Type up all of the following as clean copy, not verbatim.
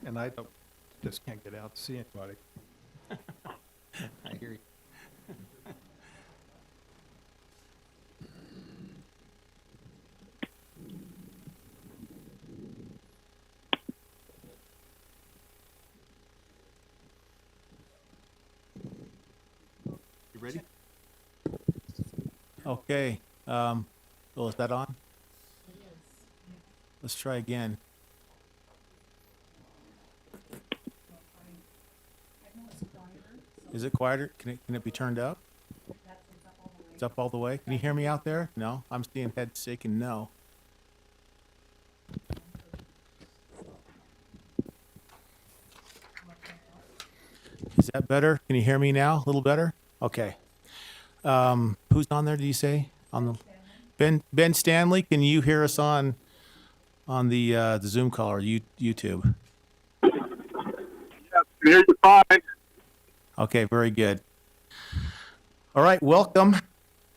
and I just can't get out to see anybody. I hear you. You ready? Okay. Bill, is that on? Let's try again. Is it quieter? Can it be turned up? It's up all the way. Can you hear me out there? No? I'm seeing head shaking no. Is that better? Can you hear me now? A little better? Okay. Who's on there, did you say? On the Ben Stanley, can you hear us on the Zoom call or YouTube? Yes, can hear you fine. Okay, very good. All right, welcome.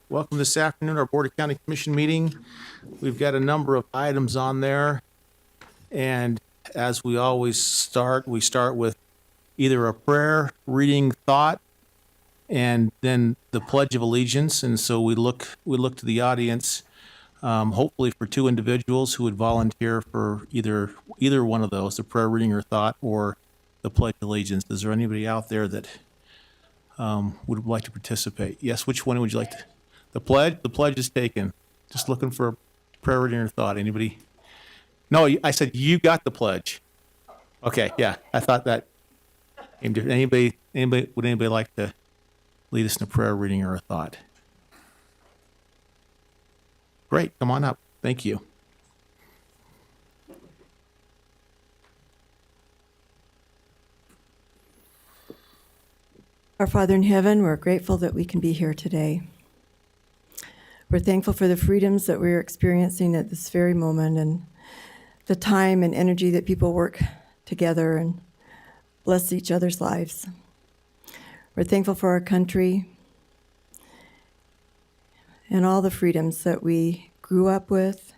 Welcome this afternoon, our Board of County Commission meeting. We've got a number of items on there. And as we always start, we start with either a prayer, reading thought, and then the Pledge of Allegiance. And so we look to the audience, hopefully for two individuals who would volunteer for either one of those, the prayer, reading, or thought, or the Pledge of Allegiance. Is there anybody out there that would like to participate? Yes, which one would you like to? The Pledge? The Pledge is taken. Just looking for a prayer, reading, or thought. Anybody? No, I said you got the Pledge. Okay, yeah, I thought that. Anybody, would anybody like to lead us in a prayer, reading, or a thought? Great, come on up. Thank you. Our Father in heaven, we're grateful that we can be here today. We're thankful for the freedoms that we're experiencing at this very moment and the time and energy that people work together and bless each other's lives. We're thankful for our country and all the freedoms that we grew up with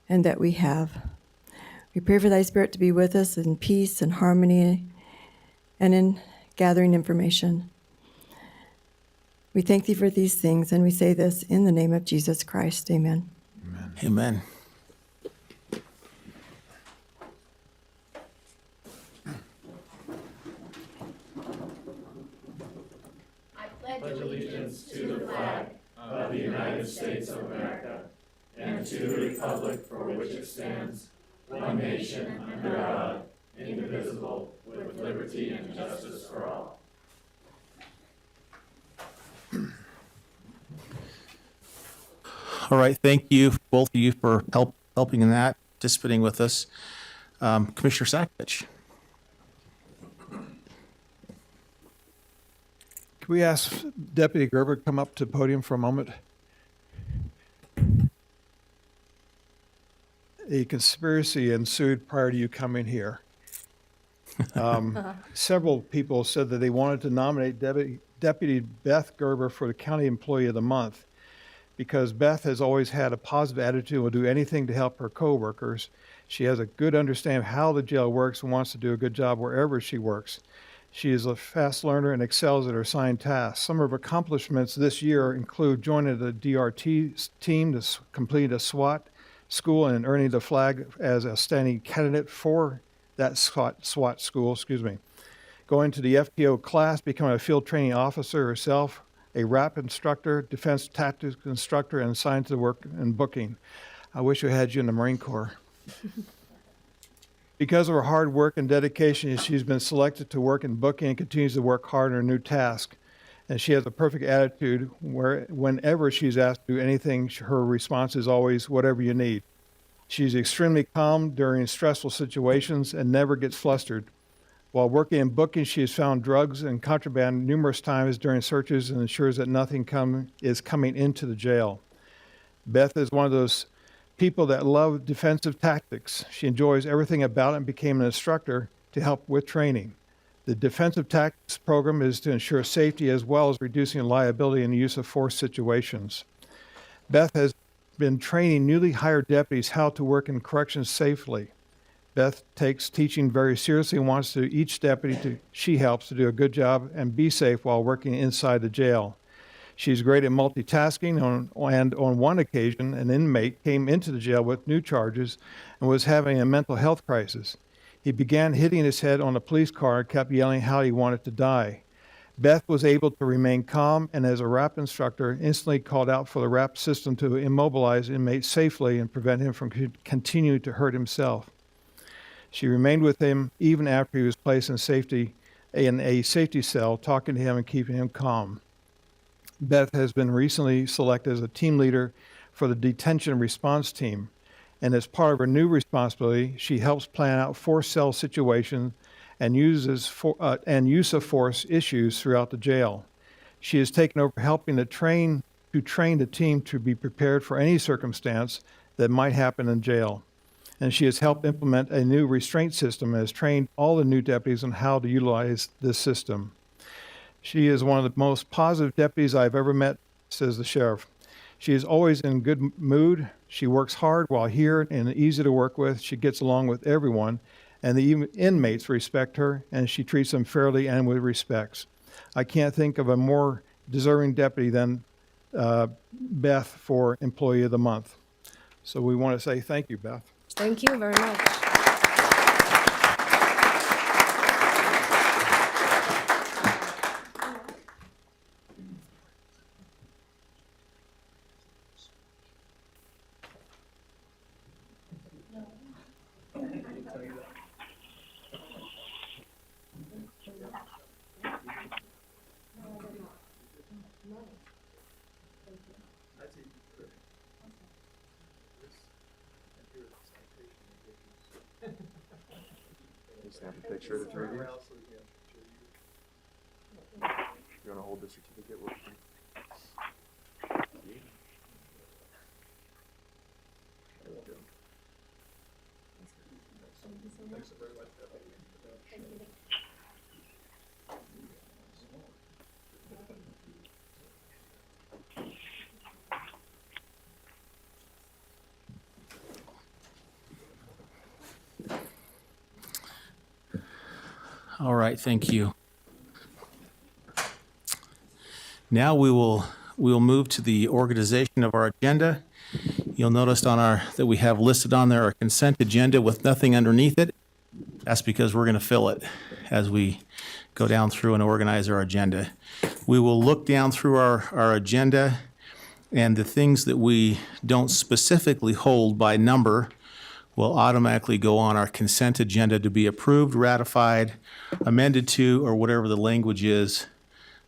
and that we have. We pray for thy Spirit to be with us in peace and harmony and in gathering information. We thank thee for these things, and we say this in the name of Jesus Christ. Amen. Amen. Amen. I pledge allegiance to the flag of the United States of America and to the republic for which it stands, one nation under God, indivisible, with liberty and justice for all. All right, thank you, both of you, for helping in that, participating with us. Commissioner Sakovich. Can we ask Deputy Gerber to come up to the podium for a moment? A conspiracy ensued prior to you coming here. Several people said that they wanted to nominate Deputy Beth Gerber for the County Employee of the Month because Beth has always had a positive attitude and will do anything to help her coworkers. She has a good understanding of how the jail works and wants to do a good job wherever she works. She is a fast learner and excels at her assigned tasks. Some of her accomplishments this year include joining the DRT team to complete a SWAT school and earning the flag as a standing candidate for that SWAT school, going to the FTO class, becoming a field training officer herself, a RAP instructor, defense tactics instructor, and assigned to work in booking. I wish we had you in the Marine Corps. Because of her hard work and dedication, she's been selected to work in booking and continues to work hard on her new task. And she has a perfect attitude where whenever she's asked to do anything, her response is always, whatever you need. She's extremely calm during stressful situations and never gets flustered. While working in booking, she has found drugs and contraband numerous times during searches and ensures that nothing is coming into the jail. Beth is one of those people that love defensive tactics. She enjoys everything about it and became an instructor to help with training. The defensive tactics program is to ensure safety as well as reducing liability in the use of force situations. Beth has been training newly hired deputies how to work in corrections safely. Beth takes teaching very seriously and wants to each deputy she helps to do a good job and be safe while working inside the jail. She's great at multitasking, and on one occasion, an inmate came into the jail with new charges and was having a mental health crisis. He began hitting his head on a police car and kept yelling how he wanted to die. Beth was able to remain calm, and as a RAP instructor, instantly called out for the RAP system to immobilize inmates safely and prevent him from continuing to hurt himself. She remained with him even after he was placed in a safety cell, talking to him and keeping him calm. Beth has been recently selected as a team leader for the detention response team, and as part of her new responsibility, she helps plan out forced cell situations and use of force issues throughout the jail. She has taken over helping to train the team to be prepared for any circumstance that might happen in jail. And she has helped implement a new restraint system and has trained all the new deputies on how to utilize this system. She is one of the most positive deputies I've ever met, says the sheriff. She is always in good mood. She works hard while here and easy to work with. She gets along with everyone, and the inmates respect her, and she treats them fairly and with respect. I can't think of a more deserving deputy than Beth for Employee of the Month. So we want to say thank you, Beth. Thank you very much. Snap a picture of the three of you. You want to hold the certificate with you? There we go. All right, thank you. Now we will move to the organization of our agenda. You'll notice that we have listed on there our consent agenda with nothing underneath it. That's because we're going to fill it as we go down through and organize our agenda. We will look down through our agenda, and the things that we don't specifically hold by number will automatically go on our consent agenda to be approved, ratified, amended to, or whatever the language is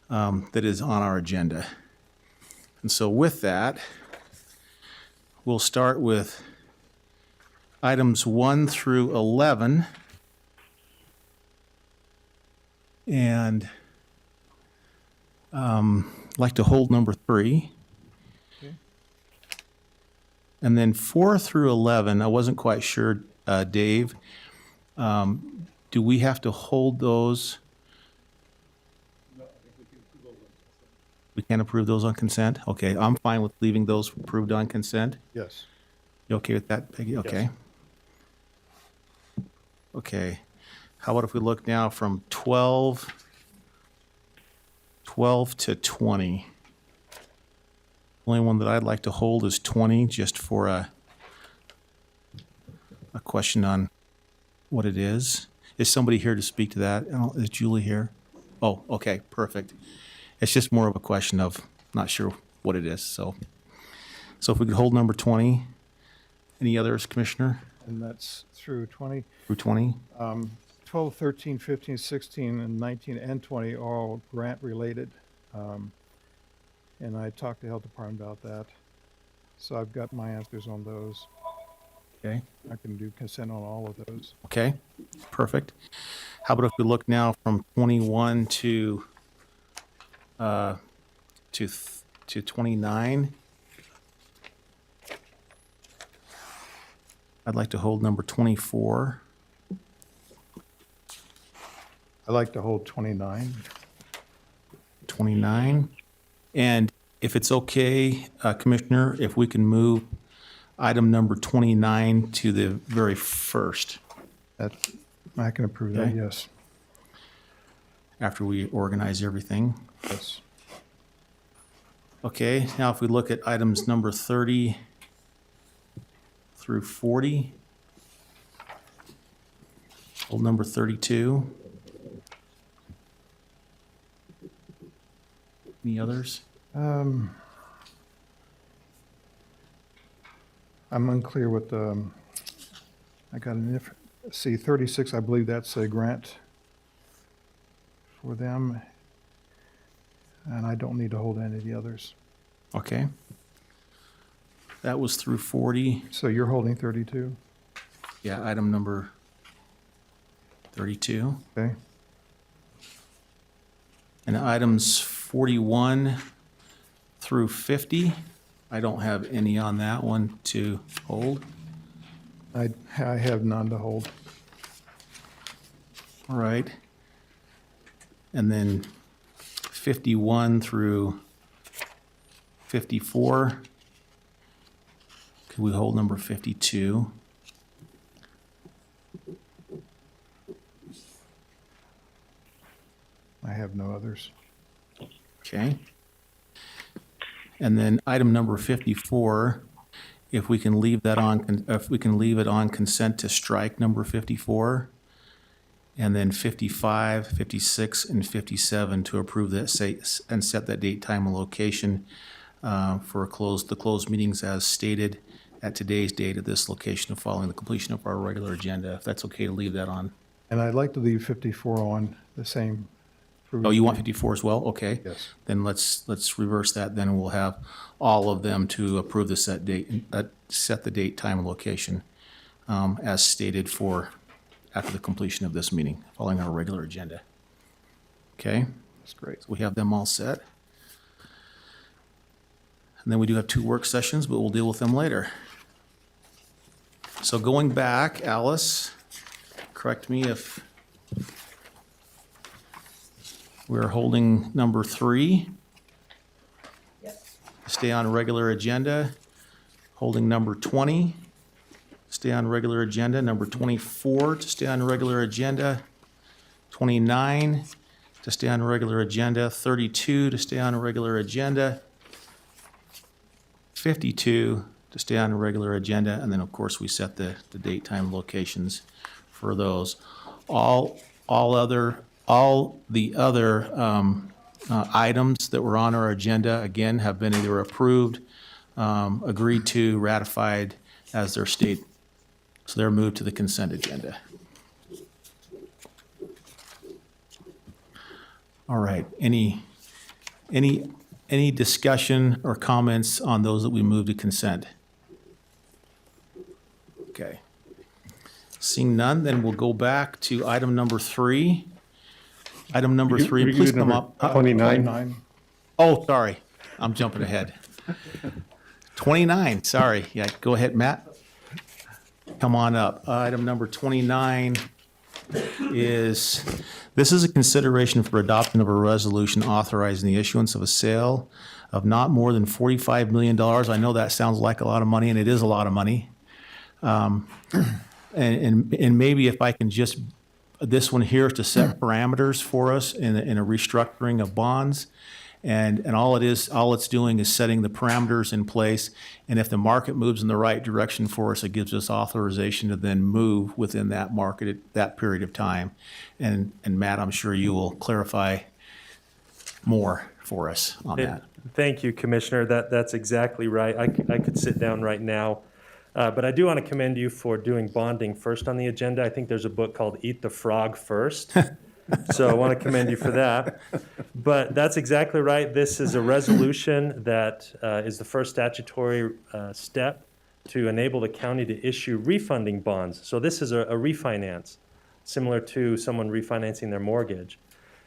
that is on our agenda. And so with that, we'll start with items 1 through 11. And I'd like to hold number 3. And then 4 through 11, I wasn't quite sure, Dave. Do we have to hold those? We can't approve those on consent? Okay, I'm fine with leaving those approved on consent. Yes. You okay with that, Peggy? Okay. Okay. How about if we look now from 12 to 20? Only one that I'd like to hold is 20, just for a question on what it is. Is somebody here to speak to that? Is Julie here? Oh, okay, perfect. It's just more of a question of not sure what it is. So if we could hold number 20. Any others, Commissioner? And that's through 20. Through 20? 12, 13, 15, 16, and 19, and 20 are all grant-related. And I talked to the Health Department about that. So I've got my answers on those. Okay. I can do consent on all of those. Okay, perfect. How about if we look now from 21 to 29? I'd like to hold number 24. I like to hold 29. 29. And if it's okay, Commissioner, if we can move item number 29 to the very first. That, I can approve that, Okay. yes. After we organize everything. Yes. Okay, now if we look at items number 30 through 40. Hold number 32. Any others? I'm unclear what the, I got an see, 36, I believe that's a grant for them. And I don't need to hold any of the others. Okay. That was through 40. So you're holding 32, Yeah, item number 32. okay? And items 41 through 50, I don't have any on that one to hold. I have none to hold. All right. And then 51 through 54. Could we hold number 52? I have no others. Okay. And then item number 54, if we can leave that on, if we can leave it on consent to strike number 54. And then 55, 56, and 57 to approve that, say, and set that date, time, and location for the closed meetings as stated at today's date at this location following the completion of our regular agenda. If that's okay to leave that on. And I'd like to leave 54 on the same. Oh, you want 54 as well? Okay. Yes. Then let's reverse that. Then we'll have all of them to approve the set date, set the date, time, and location as stated for after the completion of this meeting, following our regular agenda. Okay? That's great. So we have them all set. And then we do have 2 work sessions, but we'll deal with them later. So going back, Alice, correct me if we're holding number 3. Stay on regular agenda. Holding number 20. Stay on regular agenda. Number 24 to stay on regular agenda. 29 to stay on regular agenda. 32 to stay on regular agenda. 52 to stay on a regular agenda, and then, of course, we set the date, time, locations for those. All the other items that were on our agenda, again, have been either approved, agreed to, ratified as their state, so they're moved to the consent agenda. All right, any discussion or comments on those that we move to consent? Okay. Seeing none, then we'll go back to item number 3. Item number 3, please come up. 29. Oh, sorry, I'm jumping ahead. 29, sorry. Yeah, go ahead, Matt. Come on up. Item number 29 is, this is a consideration for adoption of a resolution authorizing the issuance of a sale of not more than $45 million. I know that sounds like a lot of money, and it is a lot of money. And maybe if I can just, this one here is to set parameters for us in a restructuring of bonds. And all it's doing is setting the parameters in place. And if the market moves in the right direction for us, it gives us authorization to then move within that market at that period of time. And Matt, I'm sure you will clarify more for us on that. Thank you, Commissioner. That's exactly right. I could sit down right now. But I do want to commend you for doing bonding first on the agenda. I think there's a book called Eat the Frog First. So I want to commend you for that. But that's exactly right. This is a resolution that is the first statutory step to enable the county to issue refunding bonds. So this is a refinance, similar to someone refinancing their mortgage.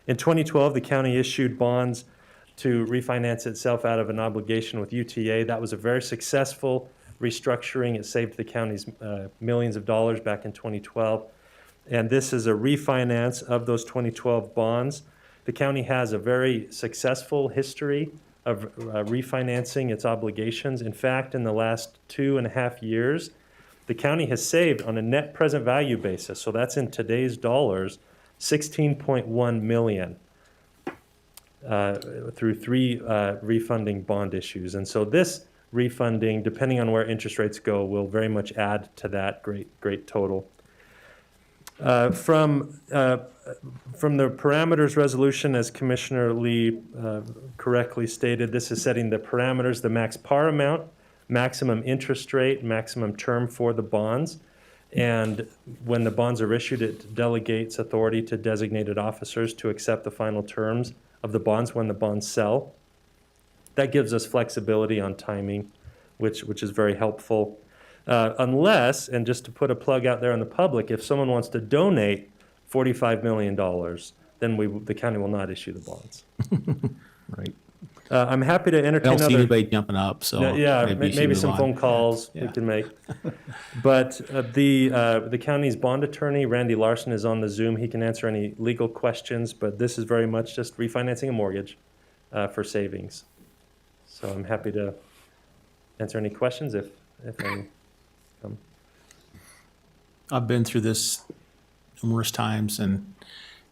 In 2012, the county issued bonds to refinance itself out of an obligation with UTA. That was a very successful restructuring. It saved the counties millions of dollars back in 2012. And this is a refinance of those 2012 bonds. The county has a very successful history of refinancing its obligations. In fact, in the last 2.5 years, the county has saved on a net present value basis, so that's in today's dollars, 16.1 million through three refunding bond issues. And so this refunding, depending on where interest rates go, will very much add to that great total. From the parameters resolution, as Commissioner Lee correctly stated, this is setting the parameters, the max par amount, maximum interest rate, maximum term for the bonds. And when the bonds are issued, it delegates authority to designated officers to accept the final terms of the bonds when the bonds sell. That gives us flexibility on timing, which is very helpful. Unless, and just to put a plug out there in the public, if someone wants to donate $45 million, then the county will not issue the bonds. Right. I'm happy to I entertain don't see other. anybody jumping up, so Yeah, maybe you should maybe move some on. phone calls we Yeah. can make. But the county's bond attorney, Randy Larson, is on the Zoom. He can answer any legal questions, but this is very much just refinancing a mortgage for savings. So I'm happy to answer any questions if any come. I've been through this numerous times, and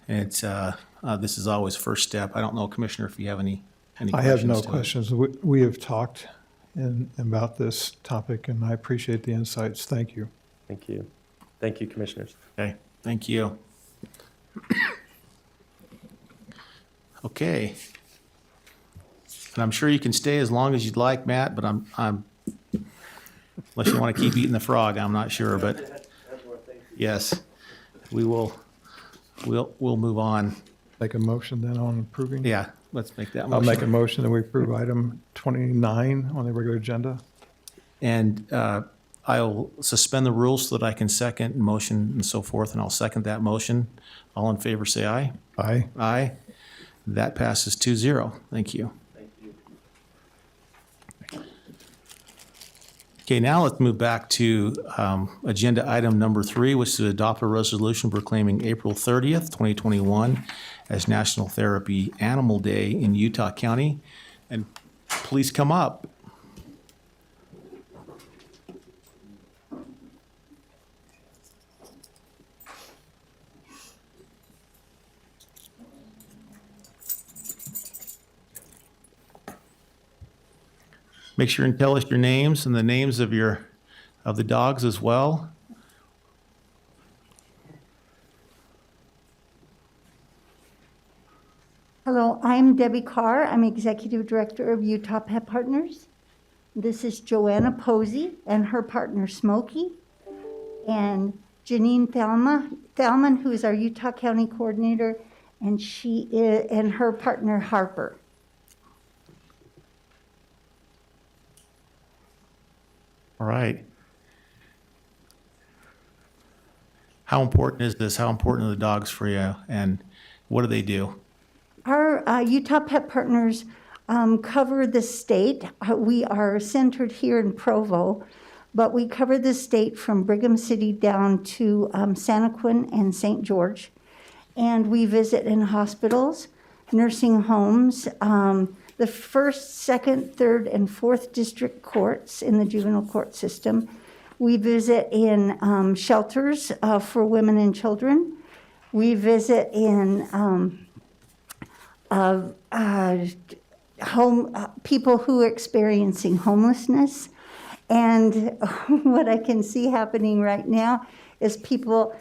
it's this is always first step. I don't know, Commissioner, if you have any I questions. have no to it. questions. We have talked about this topic, and I appreciate the insights. Thank you. Thank you. Thank you, commissioners. Okay, thank you. Okay. And I'm sure you can stay as long as you'd like, Matt, but I'm unless you want to keep eating the frog, I'm not sure, but yes, we'll move on. Make a motion then on approving? Yeah, let's make that I'll motion. make a motion that we approve item 29 on the regular agenda. And I'll suspend the rules so that I can second motion and so forth, and I'll second that motion. All in favor, say aye. Aye. Aye. That passes 2-0. Thank you. Okay, now let's move back to agenda item number 3, which is to adopt a resolution proclaiming April 30th, 2021 as National Therapy Animal Day in Utah County. And please come up. Make sure and tell us your names and the names of the dogs as well. Hello, I'm Debbie Carr. I'm Executive Director of Utah Pet Partners. This is Joanna Posey and her partner Smokey, and Janine Thalman, who is our Utah County Coordinator, and and her partner Harper. All right. How important is this? How important are the dogs for you? And what do they do? Our Utah Pet Partners cover the state. We are centered here in Provo, but we cover the state from Brigham City down to Santaquin and St. George. And we visit in hospitals, nursing homes, the 1st, 2nd, 3rd, and 4th district courts in the juvenile court system. We visit in shelters for women and children. We visit in people who are experiencing homelessness. And what I can see happening right now is people,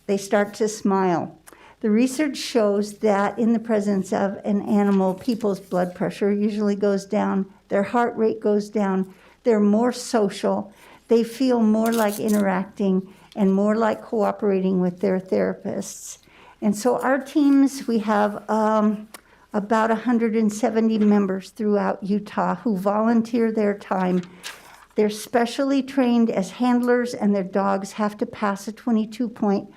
they start to smile. The research shows that in the presence of an animal, people's blood pressure usually goes down, their heart rate goes down, they're more social, they feel more like interacting and more like cooperating with their therapists. And so our teams, we have about 170 members throughout Utah who volunteer their time. They're specially trained as handlers, and their dogs have to pass a 22-point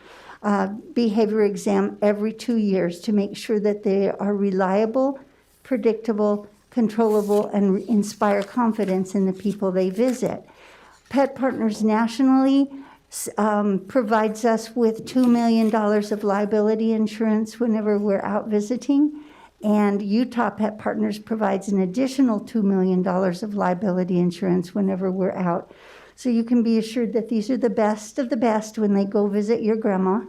behavior exam every 2 years to make sure that they are reliable, predictable, controllable, and inspire confidence in the people they visit. Pet Partners nationally provides us with $2 million of liability insurance whenever we're out visiting, and Utah Pet Partners provides an additional $2 million of liability insurance whenever we're out. So you can be assured that these are the best of the best when they go visit your grandma.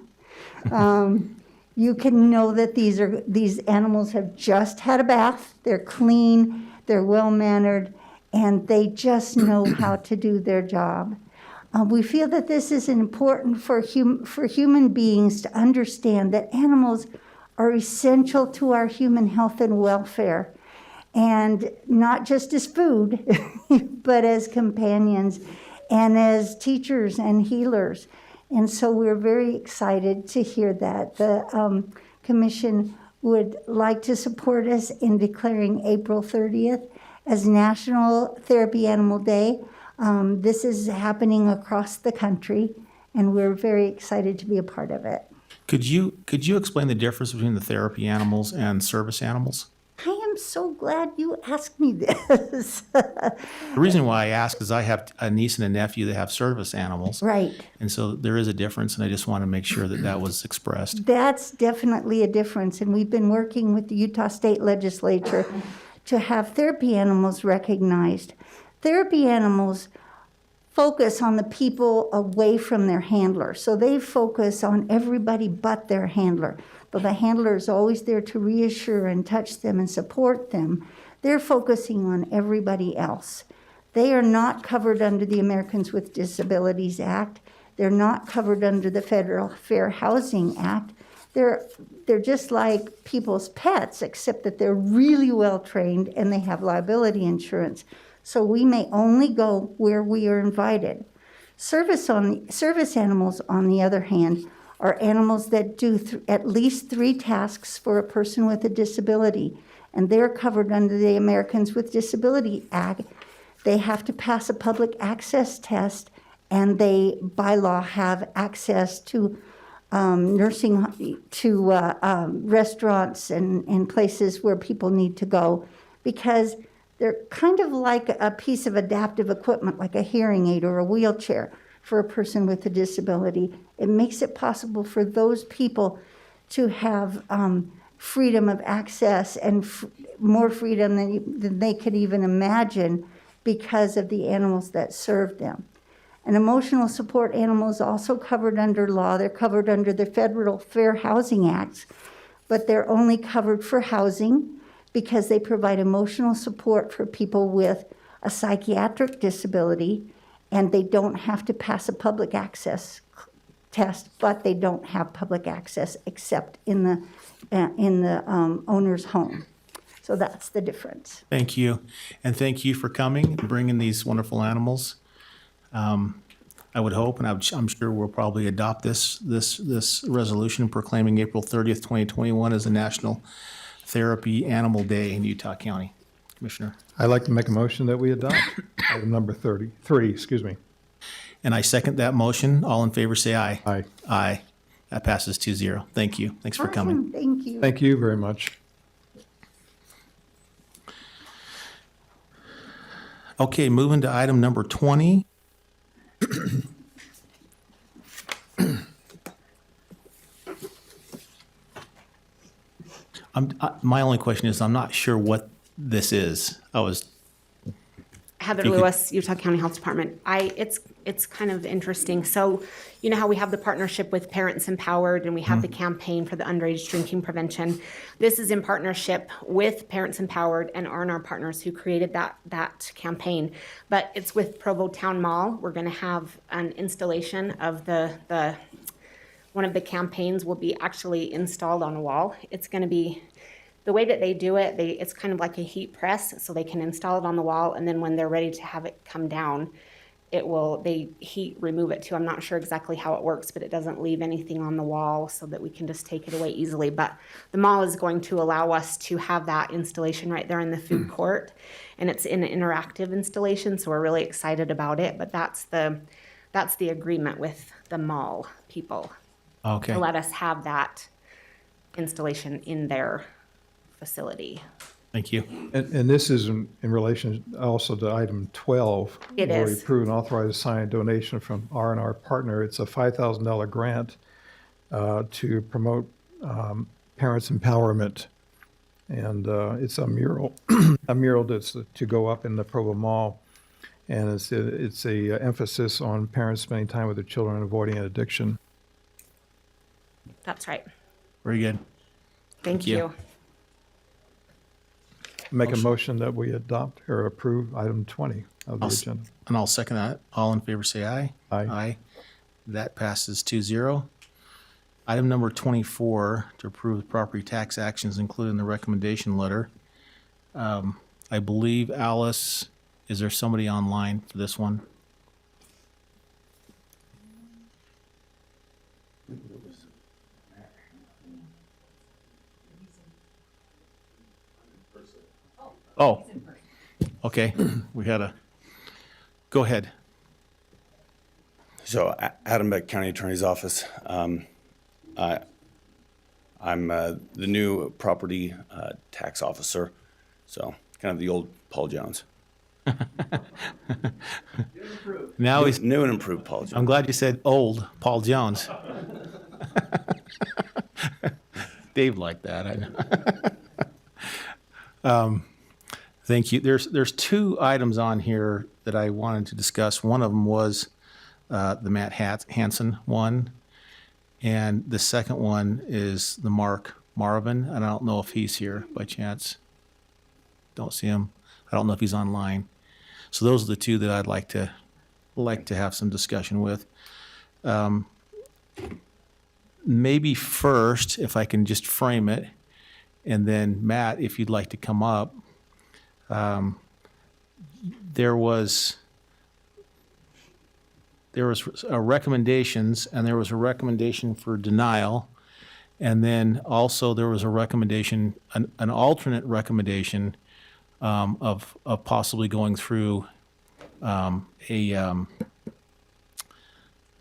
You can know that these animals have just had a bath, they're clean, they're well-mannered, and they just know how to do their job. We feel that this is important for human beings to understand that animals are essential to our human health and welfare, and not just as food, but as companions and as teachers and healers. And so we're very excited to hear that. The Commission would like to support us in declaring April 30th as National Therapy Animal Day. This is happening across the country, and we're very excited to be a part of it. Could you explain the difference between the therapy animals and service animals? I am so glad you asked me this. The reason why I ask is I have a niece and a nephew that have service animals. Right. And so there is a difference, and I just want to make sure that that was expressed. That's definitely a difference, and we've been working with the Utah State Legislature to have therapy animals recognized. Therapy animals focus on the people away from their handler, so they focus on everybody but their handler. But the handler is always there to reassure and touch them and support them. They're focusing on everybody else. They are not covered under the Americans with Disabilities Act. They're not covered under the Federal Fair Housing Act. They're just like people's pets, except that they're really well trained and they have liability insurance. So we may only go where we are invited. Service animals, on the other hand, are animals that do at least 3 tasks for a person with a disability, and they're covered under the Americans with Disability Act. They have to pass a public access test, and they, by law, have access to restaurants and places where people need to go, because they're kind of like a piece of adaptive equipment, like a hearing aid or a wheelchair for a person with a disability. It makes it possible for those people to have freedom of access and more freedom than they could even imagine because of the animals that serve them. And emotional support animals also covered under law. They're covered under the Federal Fair Housing Act, but they're only covered for housing because they provide emotional support for people with a psychiatric disability, and they don't have to pass a public access test, but they don't have public access except in the owner's home. So that's the difference. Thank you. And thank you for coming and bringing these wonderful animals. I would hope, and I'm sure we'll probably adopt this resolution proclaiming April 30th, 2021 as a National Therapy Animal Day in Utah County. Commissioner. I'd like to make a motion that we adopt item number 33, excuse me. And I second that motion. All in favor, say aye. Aye. Aye. That passes 2-0. Thank you. Thanks for coming. Awesome. Thank you. Thank you very much. Okay, moving to item number 20. My only question is, I'm not sure what this is. Heather If you could- Lewis, Utah County Health Department. It's kind of interesting. So, you know how we have the partnership with Parents Empowered and we have the campaign for the underage drinking prevention. This is in partnership with Parents Empowered and R&R Partners who created that campaign. But it's with Provo Town Mall. We're going to have an installation of the one of the campaigns will be actually installed on a wall. It's going to be the way that they do it, it's kind of like a heat press, so they can install it on the wall, and then when they're ready to have it come down, they heat remove it too. I'm not sure exactly how it works, but it doesn't leave anything on the wall so that we can just take it away easily. But the mall is going to allow us to have that installation right there in the food court, and it's an interactive installation, so we're really excited about it. But that's the agreement with the mall people Okay. to let us have that installation in their facility. Thank you. And this is in relation also to item 12. It where we is. approve and authorize a signed donation from R&R Partner. It's a $5,000 grant to promote parents' empowerment. And it's a mural, a mural that's to go up in the Provo Mall. And it's a emphasis on parents spending time with their children and avoiding addiction. That's right. Very good. Thank you. you. Make a motion that we adopt or approve item 20 of the agenda. And I'll second that. All in favor, say aye. Aye. Aye. That passes 2-0. Item number 24, to approve the property tax actions included in the recommendation letter. I believe, Alice, is there somebody online for this one? Oh, okay. We had a, go ahead. So, Adam Beck, County Attorney's Office. I'm the new property tax officer, so kind of the old Paul Jones. Now he's, New and improved Paul Jones. I'm glad you said old Paul Jones. Dave liked that, I know. Thank you. There's two items on here that I wanted to discuss. One of them was the Matt Hansen one, and the second one is the Mark Marvin. And I don't know if he's here by chance. Don't see him. I don't know if he's online. So those are the two that I'd like to have some discussion with. Maybe first, if I can just frame it, and then Matt, if you'd like to come up. There was recommendations, and there was a recommendation for denial, and then also there was a recommendation, an alternate recommendation of possibly going through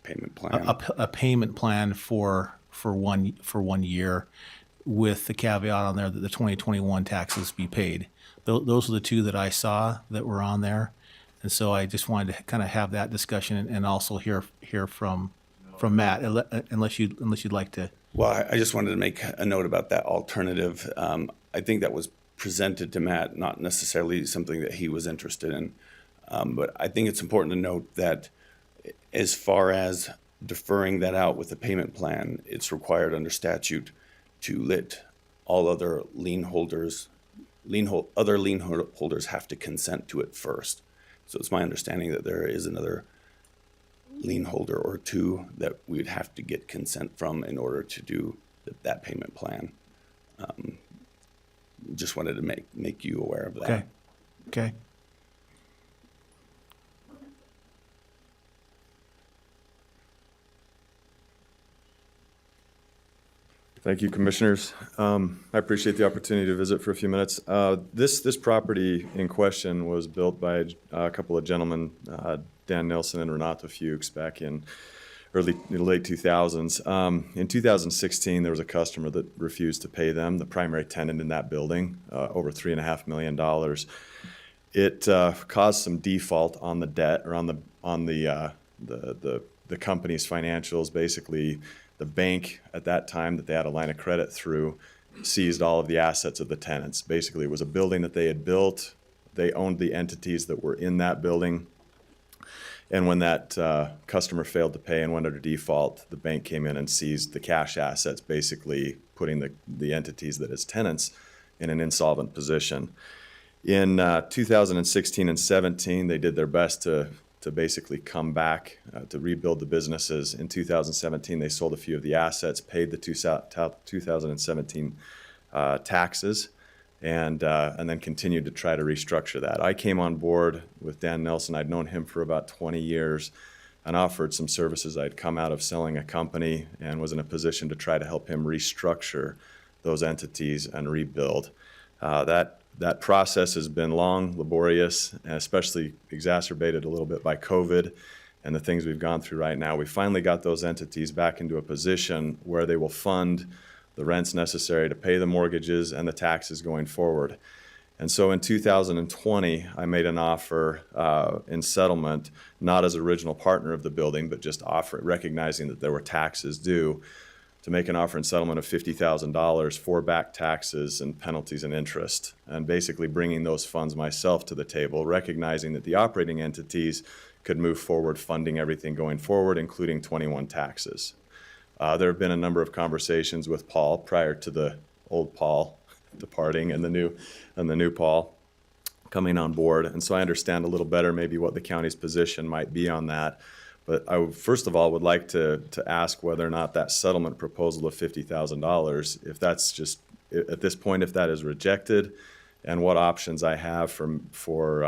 Payment plan. a payment plan for 1 year, with the caveat on there that the 2021 taxes be paid. Those are the two that I saw that were on there, and so I just wanted to kind of have that discussion and also hear from Matt, unless you'd like to. Well, I just wanted to make a note about that alternative. I think that was presented to Matt, not necessarily something that he was interested in. But I think it's important to note that as far as deferring that out with the payment plan, it's required under statute to let all other lien holders have to consent to it first. So it's my understanding that there is another lien holder or two that we would have to get consent from in order to do that payment plan. Just wanted to make you aware of that. Okay. Okay. Thank you, Commissioners. I appreciate the opportunity to visit for a few minutes. This property in question was built by a couple of gentlemen, Dan Nelson and Renato Fuchs, back in late 2000s. In 2016, there was a customer that refused to pay them, the primary tenant in that building, over $3.5 million. It caused some default on the debt, or on the company's financials. Basically, the bank at that time that they had a line of credit through seized all of the assets of the tenants. Basically, it was a building that they had built. They owned the entities that were in that building. And when that customer failed to pay and went under default, the bank came in and seized the cash assets, basically putting the entities that as tenants in an insolvent position. In 2016 and 17, they did their best to basically come back, to rebuild the businesses. In 2017, they sold a few of the assets, paid the 2017 taxes, and then continued to try to restructure that. I came on board with Dan Nelson. I'd known him for about 20 years and offered some services. I'd come out of selling a company and was in a position to try to help him restructure those entities and rebuild. That process has been long, laborious, and especially exacerbated a little bit by COVID and the things we've gone through right now. We finally got those entities back into a position where they will fund the rents necessary to pay the mortgages and the taxes going forward. And so in 2020, I made an offer in settlement, not as original partner of the building, but just recognizing that there were taxes due, to make an offer in settlement of $50,000 for back taxes and penalties and interest, and basically bringing those funds myself to the table, recognizing that the operating entities could move forward funding everything going forward, including 21 taxes. There have been a number of conversations with Paul prior to the old Paul departing and the new Paul coming on board. And so I understand a little better maybe what the county's position might be on that. But I would, first of all, would like to ask whether or not that settlement proposal of $50,000, if that's just, at this point, if that is rejected, and what options I have for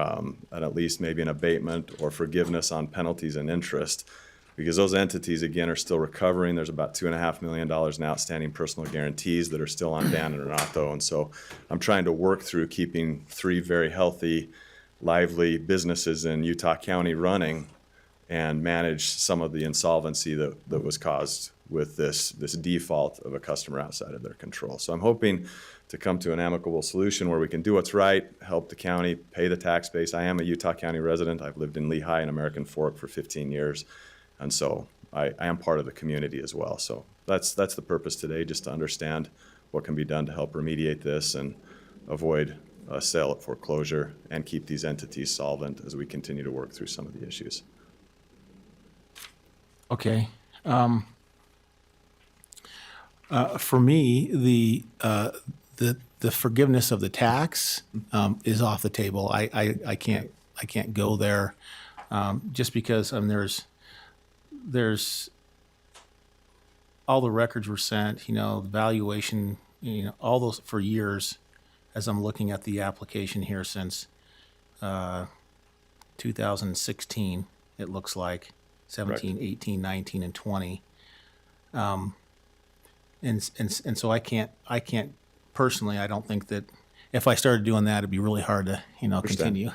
at least maybe an abatement or forgiveness on penalties and interest. Because those entities, again, are still recovering. There's about $2.5 million in outstanding personal guarantees that are still on Dan and Renato. And so I'm trying to work through keeping 3 very healthy, lively businesses in Utah County running and manage some of the insolvency that was caused with this default of a customer outside of their control. So I'm hoping to come to an amicable solution where we can do what's right, help the county, pay the tax base. I am a Utah County resident. I've lived in Lehigh and American Fork for 15 years. And so I am part of the community as well. So that's the purpose today, just to understand what can be done to help remediate this and avoid a sale at foreclosure and keep these entities solvent as we continue to work through some of the issues. Okay. For me, the forgiveness of the tax is off the table. I can't go there just because there's all the records were sent, the valuation, all those for years. As I'm looking at the application here since 2016, it looks like 17, 18, 19, and 20. And so I can't personally, I don't think that if I started doing that, it'd be really hard to, continue.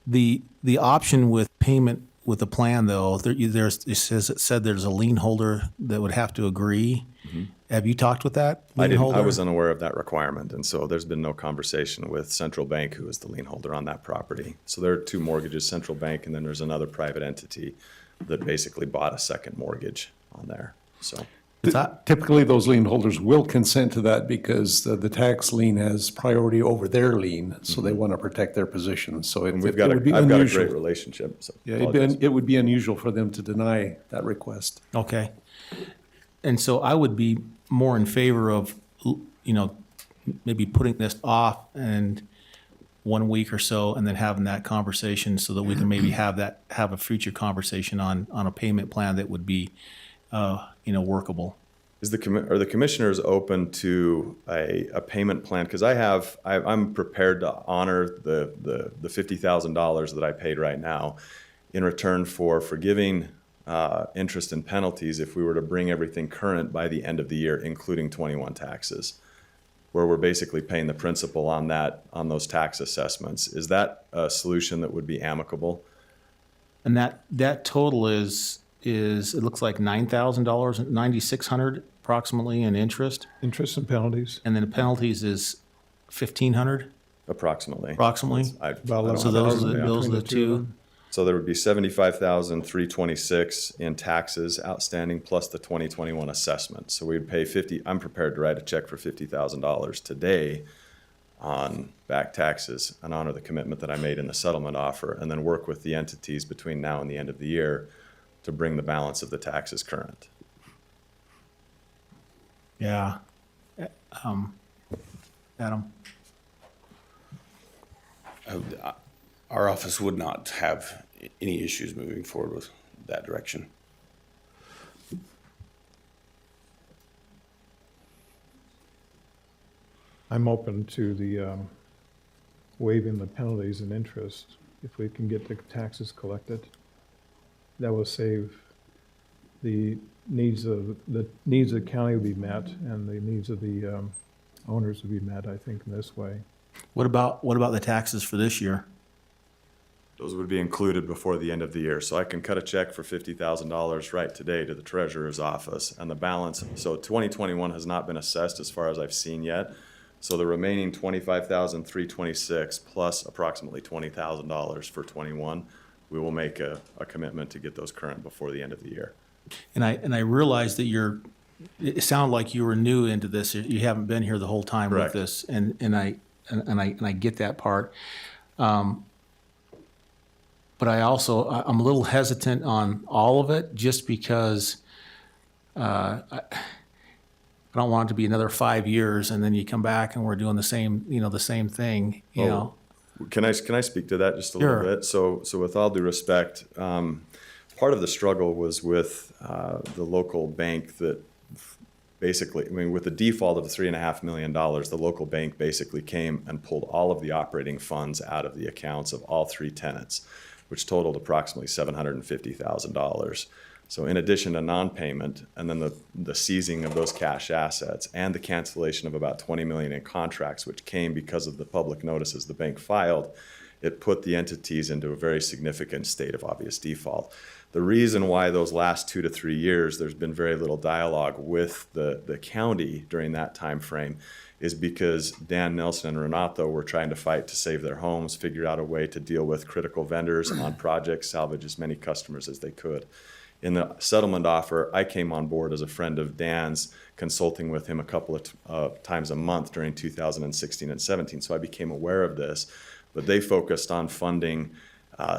The option with payment with the plan, though, it said there's a lien holder that would have to agree. Mm-hmm. Have you talked with that lien holder? I was unaware of that requirement, and so there's been no conversation with Central Bank, who is the lien holder on that property. So there are 2 mortgages, Central Bank, and then there's another private entity that basically bought a second mortgage on there. So typically, those lien holders will consent to that because the tax lien has priority over their lien, so they want to protect their position. So I've got a great relationship. So yeah, it would be unusual for them to deny that request. Okay. And so I would be more in favor of, maybe putting this off and 1 week or so, and then having that conversation so that we can maybe have a future conversation on a payment plan that would be, workable. Are the commissioners open to a payment plan? Because I'm prepared to honor the $50,000 that I paid right now in return for forgiving interest and penalties if we were to bring everything current by the end of the year, including 21 taxes, where we're basically paying the principal on those tax assessments. Is that a solution that would be amicable? And that total is it looks like $9,000, $9,600 approximately in interest, Interest and penalties. and then the penalties is $1,500 Approximately. approximately. About So those $11,000 are between the the two. So there would be $75,326 in taxes outstanding plus the 2021 assessment. So we'd pay I'm prepared to write a check for $50,000 today on back taxes and honor the commitment that I made in the settlement offer, and then work with the entities between now and the end of the year to bring the balance of the taxes current. Yeah. Adam? Our office would not have any issues moving forward with that direction. I'm open to the waiving the penalties and interest if we can get the taxes collected. That will save the needs of the county will be met, and the needs of the owners will be met, I think, in this way. What about the taxes for this year? Those would be included before the end of the year. So I can cut a check for $50,000 right today to the treasurer's office, and the balance, so 2021 has not been assessed as far as I've seen yet. So the remaining $25,326 plus approximately $20,000 for 21, we will make a commitment to get those current before the end of the year. And I realized that it sounded like you were new into this. You haven't been here the whole time Correct. with this, and I get that part. But I'm a little hesitant on all of it, just because I don't want it to be another 5 years and then you come back and we're doing the same thing. You know. Can I speak to that just a Sure. little bit? So with all due respect, part of the struggle was with the local bank that basically, I mean, with the default of the $3.5 million, the local bank basically came and pulled all of the operating funds out of the accounts of all three tenants, which totaled approximately $750,000. So in addition to non-payment, and then the seizing of those cash assets and the cancellation of about $20 million in contracts, which came because of the public notices the bank filed, it put the entities into a very significant state of obvious default. The reason why those last 2 to 3 years there's been very little dialogue with the county during that time frame is because Dan Nelson and Renato were trying to fight to save their homes, figure out a way to deal with critical vendors on projects, salvage as many customers as they could. In the settlement offer, I came on board as a friend of Dan's, consulting with him a couple of times a month during 2016 and 17. So I became aware of this, but they focused on funding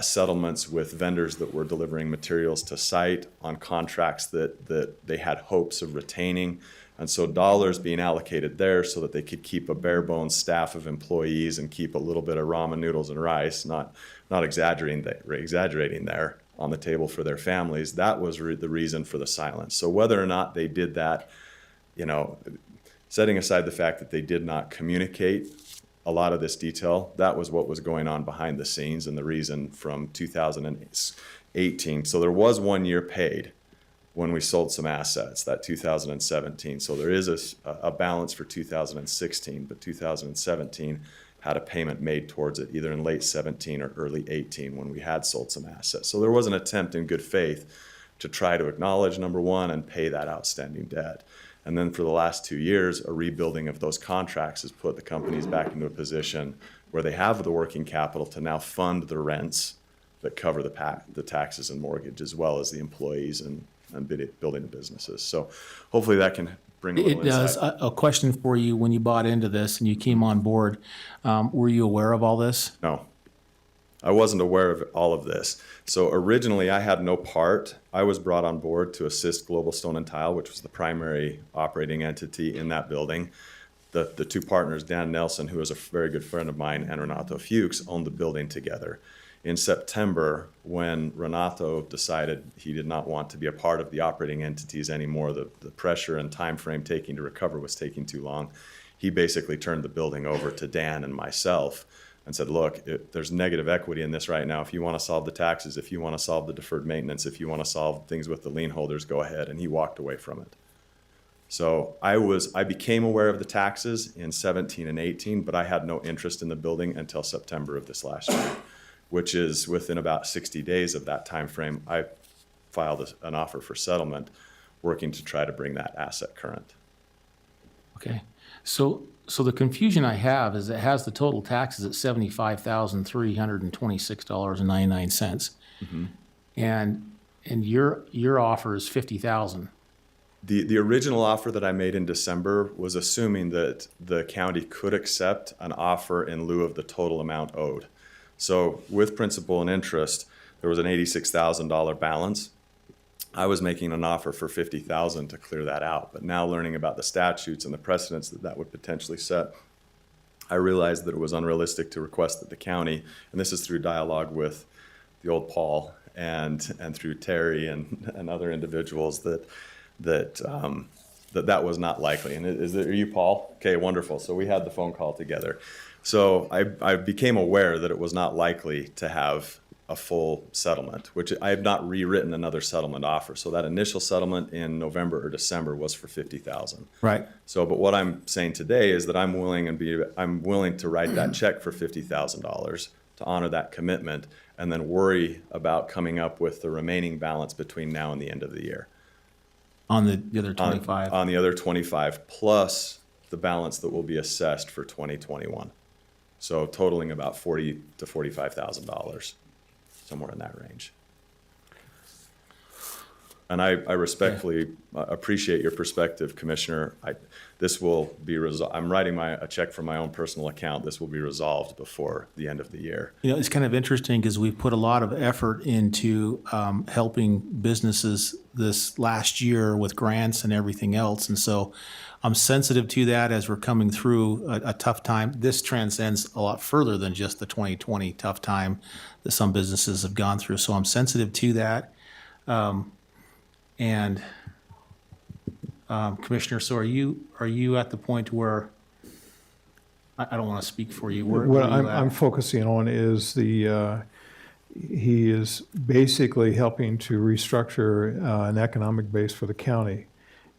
settlements with vendors that were delivering materials to site on contracts that they had hopes of retaining. And so dollars being allocated there so that they could keep a bare bones staff of employees and keep a little bit of ramen noodles and rice, not exaggerating there, on the table for their families. That was the reason for the silence. So whether or not they did that, you know, setting aside the fact that they did not communicate a lot of this detail, that was what was going on behind the scenes and the reason from 2018. So there was 1 year paid when we sold some assets, that 2017. So there is a balance for 2016, but 2017 had a payment made towards it either in late 17 or early 18 when we had sold some assets. So there was an attempt in good faith to try to acknowledge, number one, and pay that outstanding debt. And then for the last 2 years, a rebuilding of those contracts has put the companies back into a position where they have the working capital to now fund the rents that cover the taxes and mortgage, as well as the employees and building the businesses. So hopefully that can bring a little It does. insight. A question for you: when you bought into this and you came on board, were you aware of all this? No, I wasn't aware of all of this. So originally I had no part. I was brought on board to assist Global Stone and Tile, which was the primary operating entity in that building. The two partners, Dan Nelson, who is a very good friend of mine, and Renato Fuchs, owned the building together. In September, when Renato decided he did not want to be a part of the operating entities anymore, the pressure and time frame taking to recover was taking too long, he basically turned the building over to Dan and myself and said, look, there's negative equity in this right now. If you want to solve the taxes, if you want to solve the deferred maintenance, if you want to solve things with the lien holders, go ahead. And he walked away from it. So I became aware of the taxes in 17 and 18, but I had no interest in the building until September of this last year, which is within about 60 days of that time frame. I filed an offer for settlement, working to try to bring that asset current. Okay. So the confusion I have is it has the total taxes at $75,326.99, and your offer is $50,000. The original offer that I made in December was assuming that the county could accept an offer in lieu of the total amount owed. So with principal and interest, there was an $86,000 balance. I was making an offer for $50,000 to clear that out. But now learning about the statutes and the precedents that would potentially set, I realized that it was unrealistic to request that the county, and this is through dialogue with the old Paul and through Terry and other individuals, that was not likely. And are you Paul? Okay, wonderful. So we had the phone call together. So I became aware that it was not likely to have a full settlement, which I have not rewritten another settlement offer. So that initial settlement in November or December was for $50,000. Right. So, but what I'm saying today is that I'm willing to write that check for $50,000 to honor that commitment, and then worry about coming up with the remaining balance between now and the end of the year. On the other 25. On the other 25, plus the balance that will be assessed for 2021. So totaling about $40,000 to $45,000, somewhere in that range. And I respectfully appreciate your perspective, Commissioner. This will be resolved. I'm writing a check from my own personal account. This will be resolved before the end of the year. You know, it's kind of interesting because we've put a lot of effort into helping businesses this last year with grants and everything else. And so I'm sensitive to that as we're coming through a tough time. This transcends a lot further than just the 2020 tough time that some businesses have gone through. So I'm sensitive to that. And Commissioner, so are you at the point where, I don't want to speak for you. Where What are you at? I'm focusing on is he is basically helping to restructure an economic base for the county.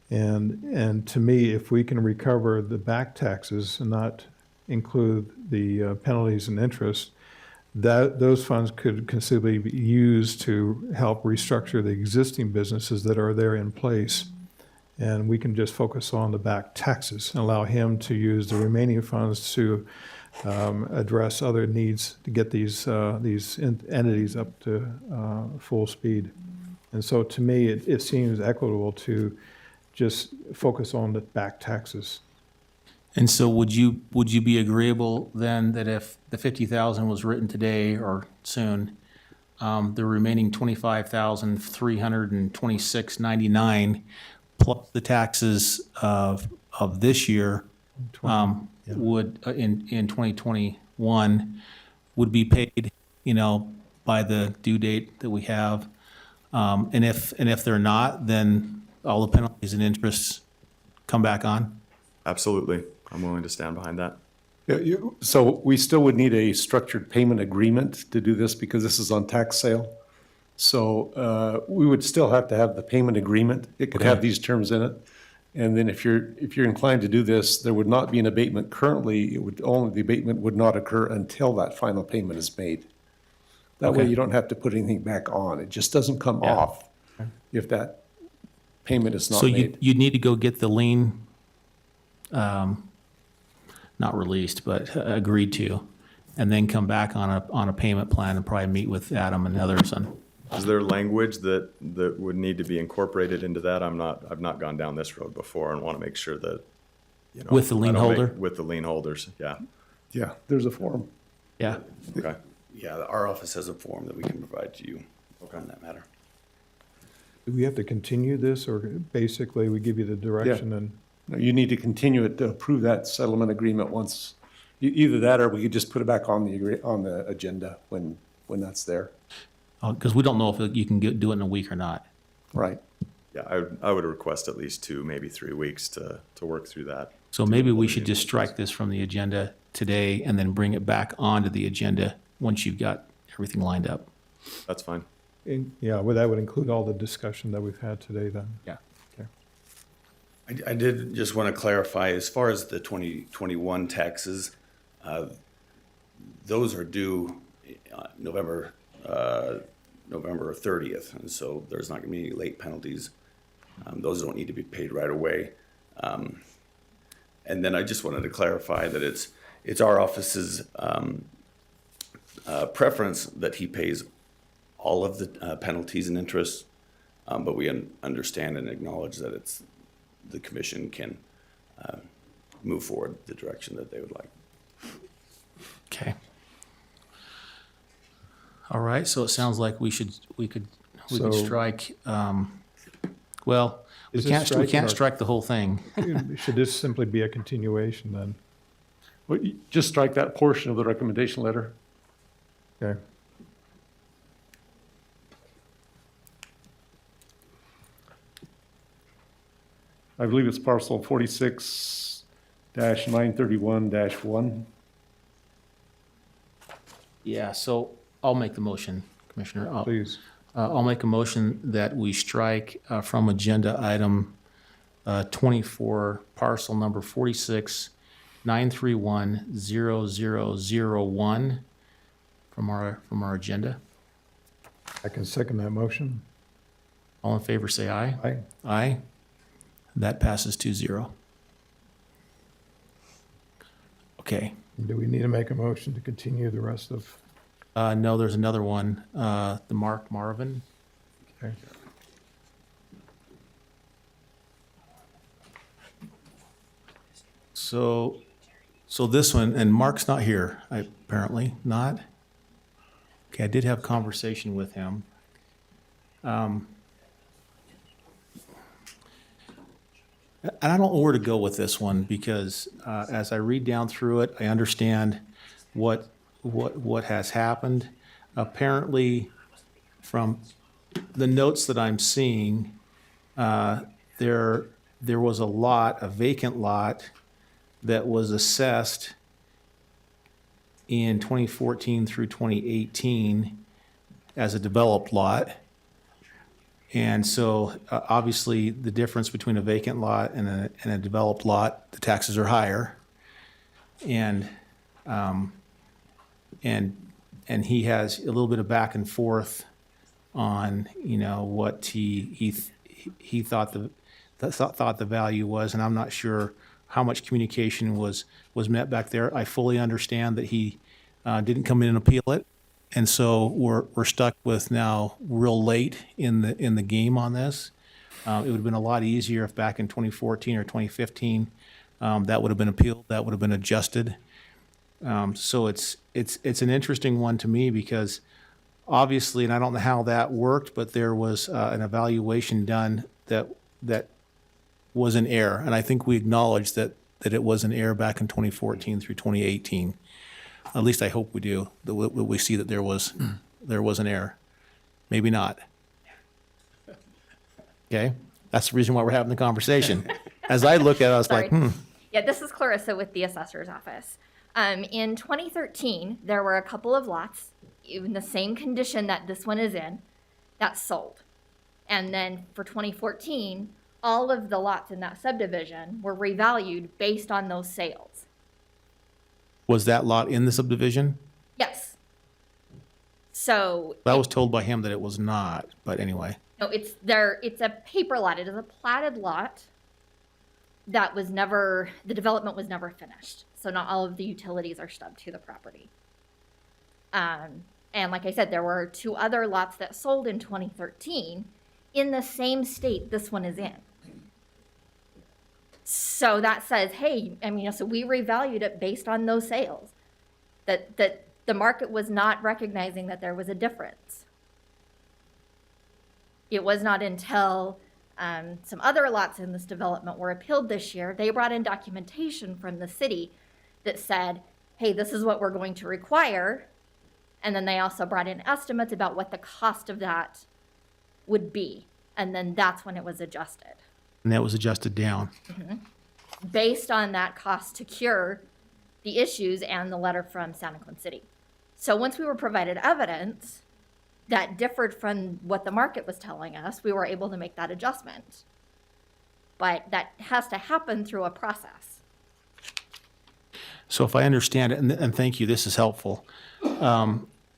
And to me, if we can recover the back taxes and not include the penalties and interest, those funds could conceivably be used to help restructure the existing businesses that are there in place. And we can just focus on the back taxes and allow him to use the remaining funds to address other needs to get these entities up to full speed. And so to me, it seems equitable to just focus on the back taxes. And so would you be agreeable then that if the 50,000 was written today or soon, the remaining 25,326.99 plus the taxes of this year would in 2021 would be paid, you know, by the due date that we have, and if they're not, then all the penalties and interests come back on? Absolutely. I'm willing to stand behind that. Yeah, so we still would need a structured payment agreement to do this because this is on tax sale. So we would still have to have the payment agreement. It could have Okay. these terms in it. And then if you're inclined to do this, there would not be an abatement currently. The abatement would not occur until that final payment is made. That way Okay. you don't have to put anything back on. It just doesn't come Yeah. off if that payment is not So made. you'd need to go get the lien, not released, but agreed to, and then come back on a payment plan and probably meet with Adam and others on. Is there language that would need to be incorporated into that? I've not gone down this road before and want to make sure that, you know. With the lien I don't make- holder? With the lien holders, yeah. Yeah, there's a form. Yeah. Okay. Yeah, our office has a form that we can provide to you on that matter. Do we have to continue this, or basically we give you the direction and? No, you need to continue it to approve that settlement agreement once, either that or we could just put it back on the agenda when that's there. Because we don't know if you can do it in a week or not. Right. Yeah, I would request at least 2, maybe 3 weeks to work through that. So maybe we should just strike this from the agenda today and then bring it back onto the agenda once you've got everything lined up. That's fine. Yeah, well, that would include all the discussion that we've had today then. Yeah. Okay. I did just want to clarify, as far as the 2021 taxes, those are due November 30th, and so there's not going to be any late penalties. Those don't need to be paid right away. And then I just wanted to clarify that it's our office's preference that he pays all of the penalties and interests, but we understand and acknowledge that the commission can move forward the direction that they would like. Okay. All right, so it sounds like we could So- strike, well, we Is this can't striking or- strike the whole thing. Should this simply be a continuation then? Well, just strike that portion of the recommendation letter. Okay. I believe it's parcel 46-931-1. Yeah, so I'll make the motion, Commissioner. Please. I'll make a motion that we strike from agenda item 24, parcel number 46-931-0001 from our agenda. I can second that motion. All in favor, say aye. Aye. Aye. That passes 2-0. Okay. Do we need to make a motion to continue the rest of? No, there's another one, the Mark Marvin. Okay. So this one, and Mark's not here, apparently not. Okay, I did have conversation with him. And I don't know where to go with this one because as I read down through it, I understand what has happened. Apparently, from the notes that I'm seeing, there was a vacant lot that was assessed in 2014 through 2018 as a developed lot. And so obviously the difference between a vacant lot and a developed lot, the taxes are higher. And he has a little bit of back and forth on, what he thought the value was, and I'm not sure how much communication was met back there. I fully understand that he didn't come in and appeal it, and so we're stuck with now real late in the game on this. It would have been a lot easier if back in 2014 or 2015 that would have been appealed, that would have been adjusted. So it's an interesting one to me because obviously, and I don't know how that worked, but there was an evaluation done that was an error, and I think we acknowledged that it was an error back in 2014 through 2018. At least I hope we do. That we see that there was an error. Maybe not. Okay, that's the reason why we're having the conversation. As I look at it, I was Sorry. like, Yeah, this is Clarissa with the assessor's office. In 2013, there were a couple of lots in the same condition that this one is in that sold. And then for 2014, all of the lots in that subdivision were revalued based on those sales. was that lot in the subdivision? Yes. So I was told by him that it was not, but anyway. no, it's a paper lot. It is a platted lot that was never, the development was never finished. So not all of the utilities are stubbed to the property. And like I said, there were 2 other lots that sold in 2013 in the same state this one is in. So that says, hey, so we revalued it based on those sales. That the market was not recognizing that there was a difference. It was not until some other lots in this development were appealed this year, they brought in documentation from the city that said, hey, this is what we're going to require. And then they also brought in estimates about what the cost of that would be. And then that's when it was adjusted. And that was adjusted down. Based on that cost to cure the issues and the letter from Santa Clara City. So once we were provided evidence that differed from what the market was telling us, we were able to make that adjustment. But that has to happen through a process. So if I understand it, and thank you, this is helpful.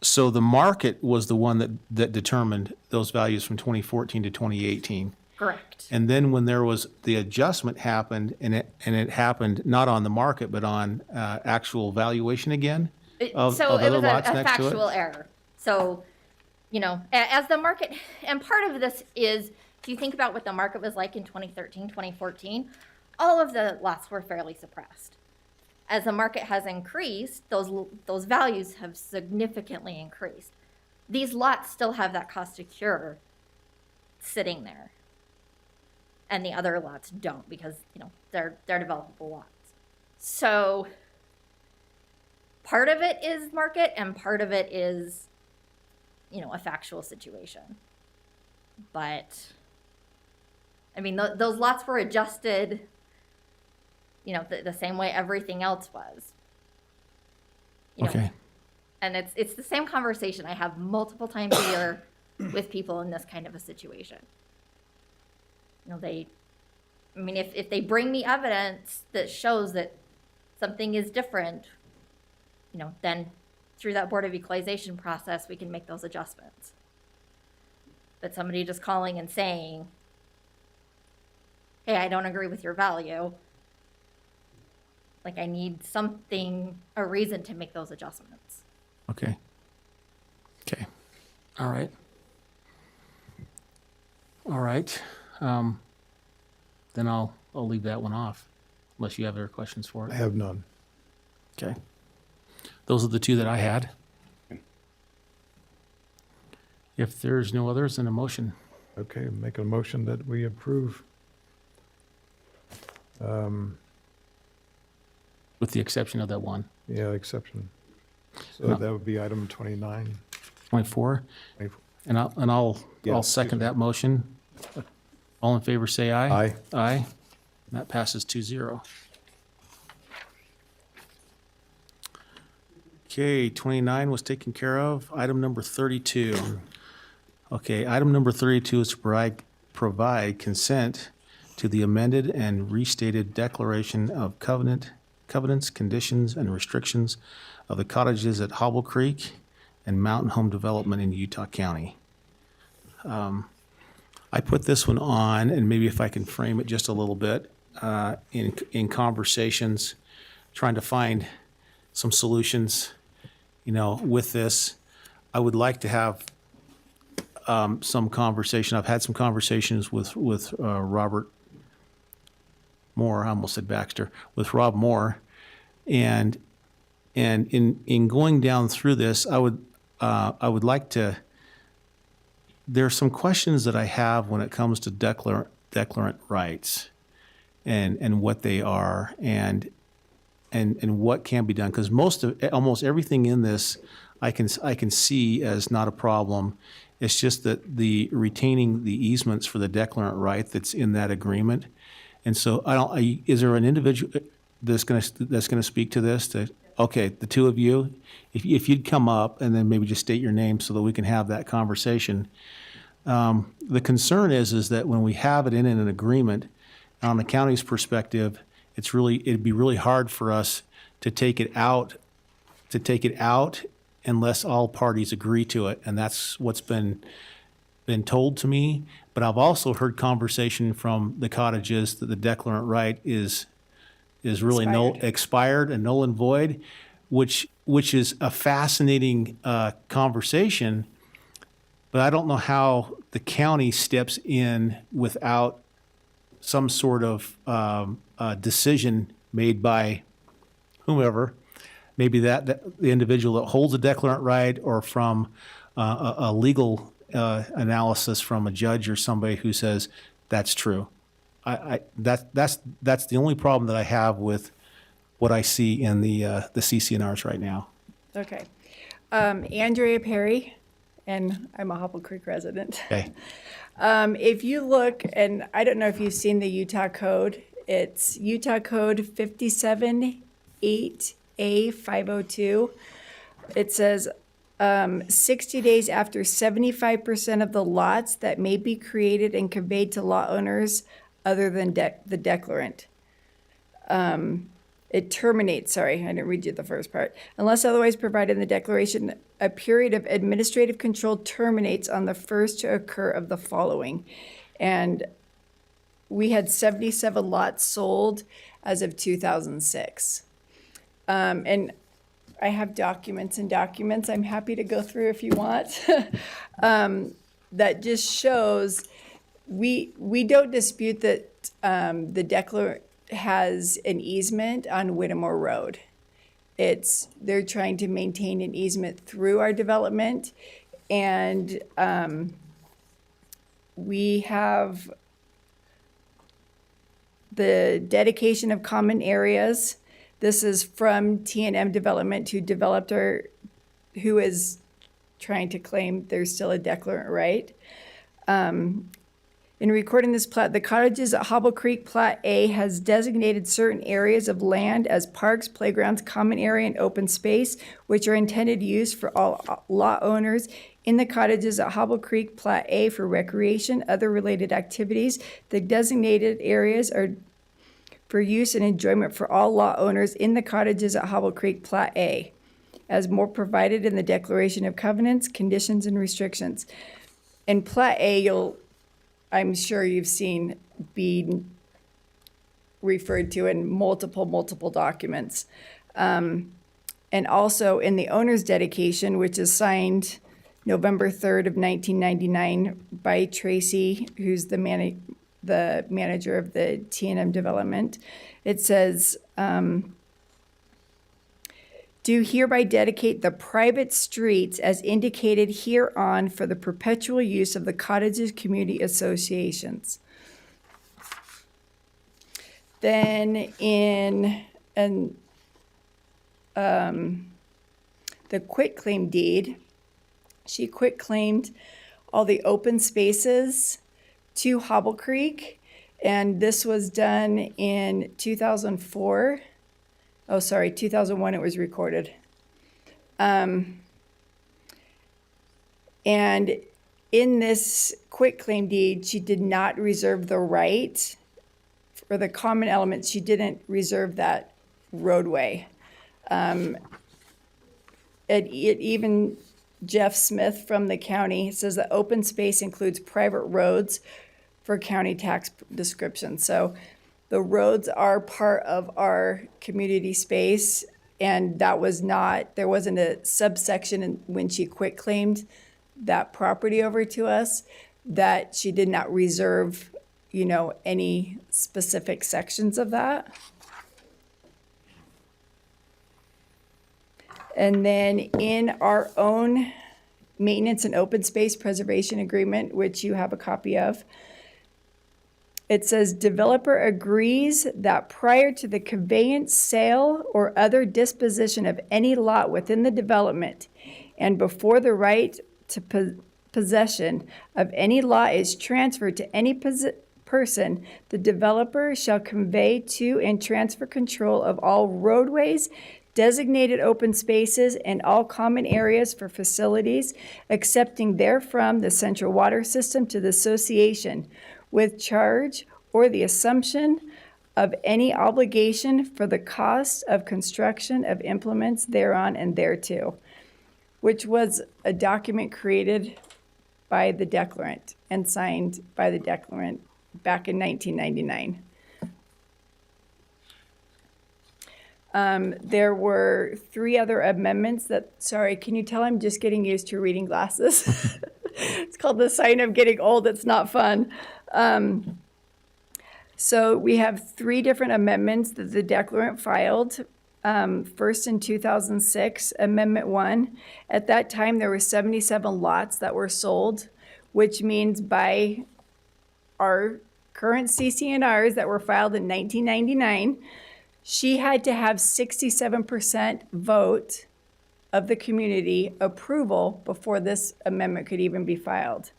So the market was the one that determined those values from 2014 to 2018. Correct. And then when there was the adjustment happened, and it happened not on the market, but on actual valuation again of So it other was lots a next to it? factual error. So, as the market, and part of this is, if you think about what the market was like in 2013, 2014, all of the lots were fairly suppressed. As the market has increased, those values have significantly increased. These lots still have that cost to cure sitting there. And the other lots don't because, they're developable lots. So part of it is market and part of it is, a factual situation. But, those lots were adjusted, the same way everything else was. Okay. And it's the same conversation I have multiple times a year with people in this kind of a situation. If they bring me evidence that shows that something is different, then through that Board of Equalization process, we can make those adjustments. But somebody just calling and saying, hey, I don't agree with your value, I need a reason to make those adjustments. Okay. All right. Then I'll leave that one off. unless you have other questions for I it. have none. Okay. Those are the two that I had. If there's no others, then a motion. Okay, make a motion that we approve. With the exception of that one. Yeah, exception. So No. that would be item 29. 24. 24. And I'll Yeah, second that motion. All in favor, say aye. Aye. Aye. That passes 2-0. Okay, 29 was taken care of. Item number 32. Okay, item number 32 is to provide consent to the amended and restated declaration of covenants, conditions, and restrictions of the cottages at Hobble Creek and Mountain Home Development in Utah County. I put this one on, and maybe if I can frame it just a little bit, in conversations, trying to find some solutions, with this. I would like to have some conversation. I've had some conversations with Robert Moore. I almost said Baxter. With Rob Moore, and in going down through this, I would like to. There are some questions that I have when it comes to declarant rights, and what they are, and what can be done. Because almost everything in this, I can see as not a problem. It's just that the retaining the easements for the declarant right that's in that agreement. And so is there an individual that's going to speak to this? Okay, the two of you, if you'd come up and then maybe just state your name so that we can have that conversation. The concern is that when we have it in an agreement, on the county's perspective, it'd be really hard for us to take it out unless all parties agree to it, and that's what's been told to me. But I've also heard conversation from the cottages that the declarant right is really expired and null and void, which is a fascinating conversation. But I don't know how the county steps in without some sort of decision made by whomever, maybe that the individual that holds a declarant right, or from a legal analysis from a judge or somebody who says that's true. That's the only problem that I have with what I see in the CCNRs right now. Okay. Andrea Perry, and I'm a Hobble Creek resident. Okay. If you look, and I don't know if you've seen the Utah Code, it's Utah Code 578A502. It says 60 days after 75% of the lots that may be created and conveyed to lot owners other than the declarant. It terminates, sorry, I didn't read you the first part. Unless otherwise provided in the declaration, a period of administrative control terminates on the first to occur of the following. And we had 77 lots sold as of 2006. And I have documents and documents I'm happy to go through if you want. That just shows, we don't dispute that the declarant has an easement on Whittemore Road. They're trying to maintain an easement through our development, and we have the dedication of common areas. This is from T&M Development, who is trying to claim there's still a declarant right. In recording this plat, the cottages at Hobble Creek Plat A has designated certain areas of land as parks, playgrounds, common area, and open space, which are intended use for all lot owners in the cottages at Hobble Creek Plat A for recreation, other related activities. The designated areas are for use and enjoyment for all lot owners in the cottages at Hobble Creek Plat A, as more provided in the Declaration of Covenants, Conditions, and Restrictions. In Plat A, I'm sure you've seen be referred to in multiple documents. And also in the owner's dedication, which is signed November 3rd of 1999 by Tracy, who's the the manager of the T&M development. It says, do hereby dedicate the private streets as indicated hereon for the perpetual use of the cottages community associations. Then in the quitclaim deed, she quitclaimed all the open spaces to Hobble Creek, and this was done in 2004. Oh, sorry, 2001 it was recorded. And in this quitclaim deed, she did not reserve the right, for the common elements, she didn't reserve that roadway. Even Jeff Smith from the county says that open space includes private roads for county tax description. So the roads are part of our community space, and that was not, there wasn't a subsection when she quitclaimed that property over to us that she did not reserve, any specific sections of that. And then in our own maintenance and open space preservation agreement, which you have a copy of, it says developer agrees that prior to the conveyance, sale, or other disposition of any lot within the development and before the right to possession of any lot is transferred to any person, the developer shall convey to and transfer control of all roadways, designated open spaces, and all common areas for facilities, excepting therefrom the central water system to the association, with charge or the assumption of any obligation for the cost of construction of implements thereon and thereto, which was a document created by the declarant and signed by the declarant back in 1999. There were 3 other amendments that, sorry, can you tell I'm just getting used to reading glasses? It's called the sign of getting old. It's not fun. So we have 3 different amendments that the declarant filed. First in 2006, Amendment 1. At that time, there were 77 lots that were sold, which means by our current CC&Rs that were filed in 1999, she had to have 67% vote of the community approval before this amendment could even be filed.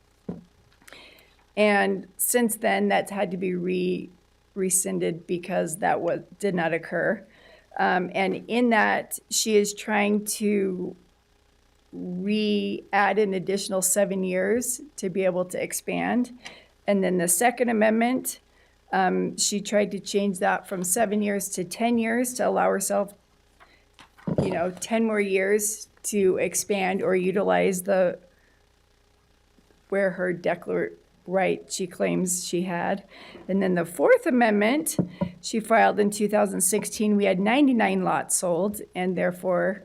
And since then, that's had to be rescinded because that did not occur. And in that, she is trying to add an additional 7 years to be able to expand. And then the second amendment, she tried to change that from 7 years to 10 years to allow herself, 10 more years to expand or utilize where her declarant right she claims she had. And then the fourth amendment she filed in 2016, we had 99 lots sold and therefore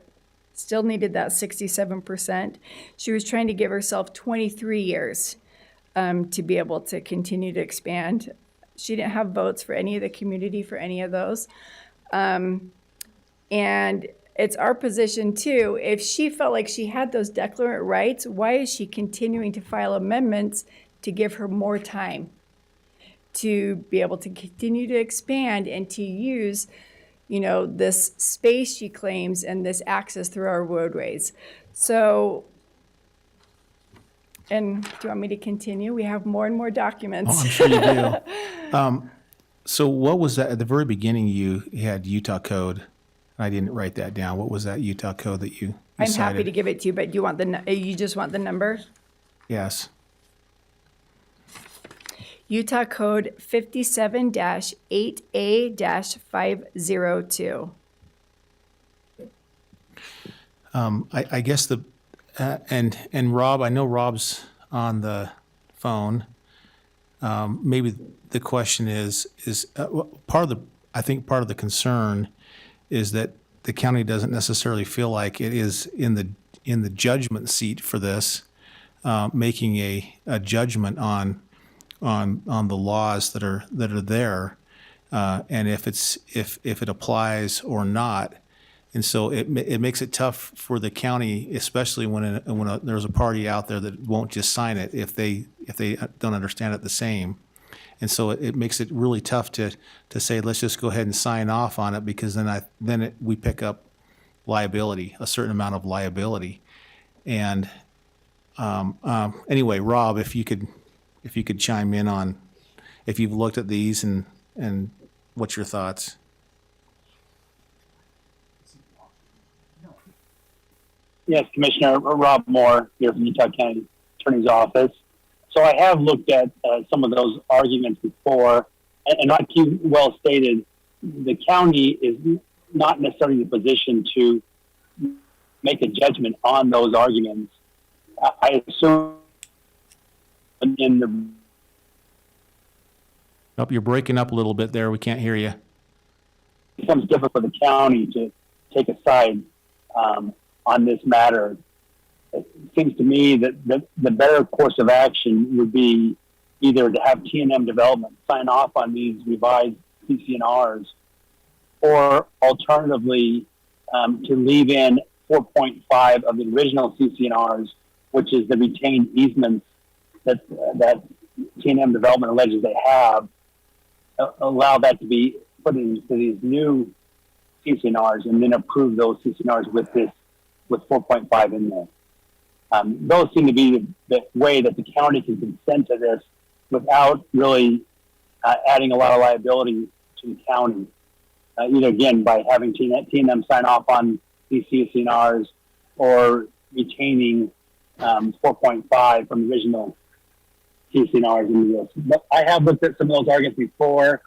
still needed that 67%. She was trying to give herself 23 years to be able to continue to expand. She didn't have votes for any of the community for any of those. And it's our position too, if she felt like she had those declarant rights, why is she continuing to file amendments to give her more time to be able to continue to expand and to use, this space she claims and this access through our roadways? So, and do you want me to continue? We have more and more documents. Oh, I'm sure you do. So what was that, at the very beginning you had Utah code? I didn't write that down. What was that Utah code that you I'm cited? happy to give it to you, but do you want you just want the number? Yes. Utah Code 57-8A-502. I guess and Rob, I know Rob's on the phone. Maybe the question is part of the concern is that the county doesn't necessarily feel like it is in the judgment seat for this, making a judgment on on the laws that are there, and if it applies or not. And so it makes it tough for the county, especially when there's a party out there that won't just sign it if they don't understand it the same. And so it makes it really tough to say, let's just go ahead and sign off on it, because then we pick up liability, a certain amount of liability. And anyway, Rob, if you could chime in on if you've looked at these and what's your thoughts? Yes, Commissioner Rob Moore here from Utah County Attorney's Office. So I have looked at some of those arguments before, and like you well stated, the county is not necessarily in a position to make a judgment on those arguments. I assume in the... Oh, you're breaking up a little bit there. We can't hear you. It becomes difficult for the county to take a side on this matter. It seems to me that the better course of action would be either to have T&M Development sign off on these revised CCNRs, or alternatively to leave in 4.5 of the original CCNRs, which is the retained easements that T&M Development alleges they have, allow that to be put into these new CCNRs, and then approve those CCNRs with 4.5 in there. Those seem to be the way that the county can consent to this without really adding a lot of liability to the county. Either again by having T&M sign off on these CCNRs, or retaining 4.5 from the original CCNRs in this. But I have looked at some of those arguments before.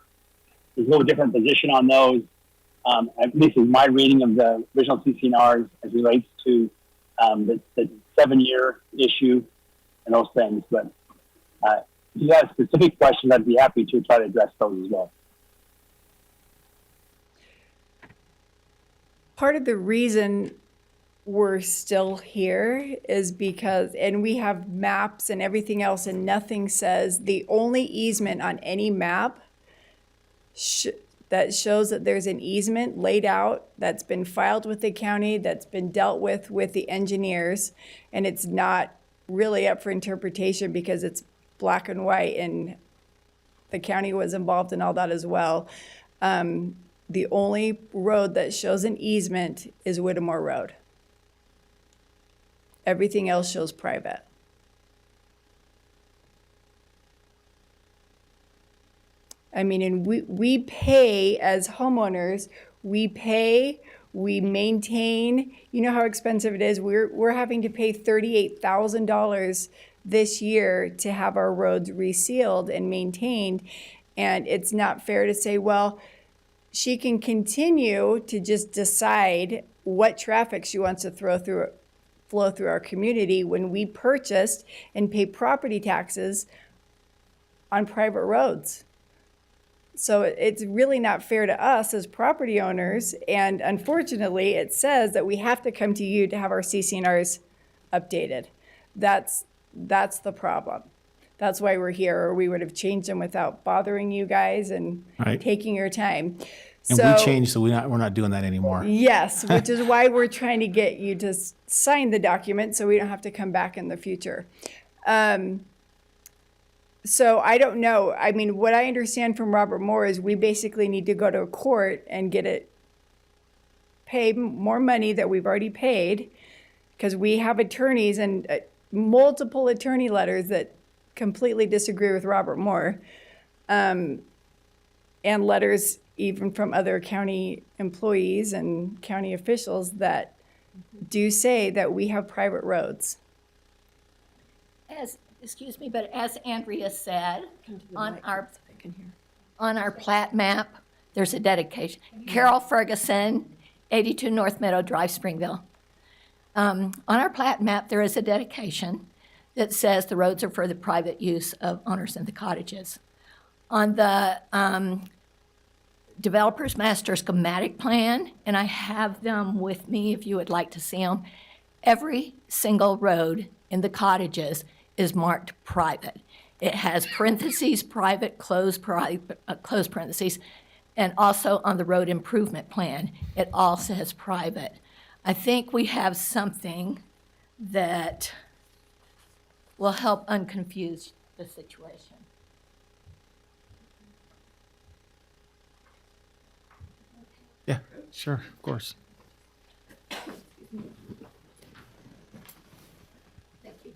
There's a little different position on those. At least is my reading of the original CCNRs as relates to the 7-year issue and those things. But if you have specific questions, I'd be happy to try to address those as well. Part of the reason we're still here is because, and we have maps and everything else, and nothing says the only easement on any map that shows that there's an easement laid out that's been filed with the county, that's been dealt with the engineers, and it's not really up for interpretation because it's black and white, and the county was involved in all that as well. The only road that shows an easement is Whittemore Road. Everything else shows private. I mean, and we pay as homeowners, we maintain, you know how expensive it is. We're having to pay $38,000 this year to have our roads resealed and maintained. And it's not fair to say, well, she can continue to just decide what traffic she wants to flow through our community when we purchased and pay property taxes on private roads. So it's really not fair to us as property owners, and unfortunately, it says that we have to come to you to have our CCNRs updated. That's the problem. That's why we're here, or we would have changed them without bothering you guys and taking your time. And we changed, so we're not doing that anymore. Yes, which is why we're trying to get you to sign the document so we don't have to come back in the future. So I don't know. I mean, what I understand from Robert Moore is we basically need to go to a court and pay more money that we've already paid, because we have attorneys and multiple attorney letters that completely disagree with Robert Moore, and letters even from other county employees and county officials that do say that we have private roads. Excuse me, but as Andrea said, on our plat map, there's a dedication. Carol Ferguson, 82 North Meadow Drive, Springville. On our plat map, there is a dedication that says the roads are for the private use of owners in the cottages. On the developer's master schematic plan, and I have them with me if you would like to see them, every single road in the cottages is marked private. It has parentheses, private, close parentheses, and also on the road improvement plan, it all says private. I think we have something that will help unconfuse the situation. Yeah, sure, of course. Thank you.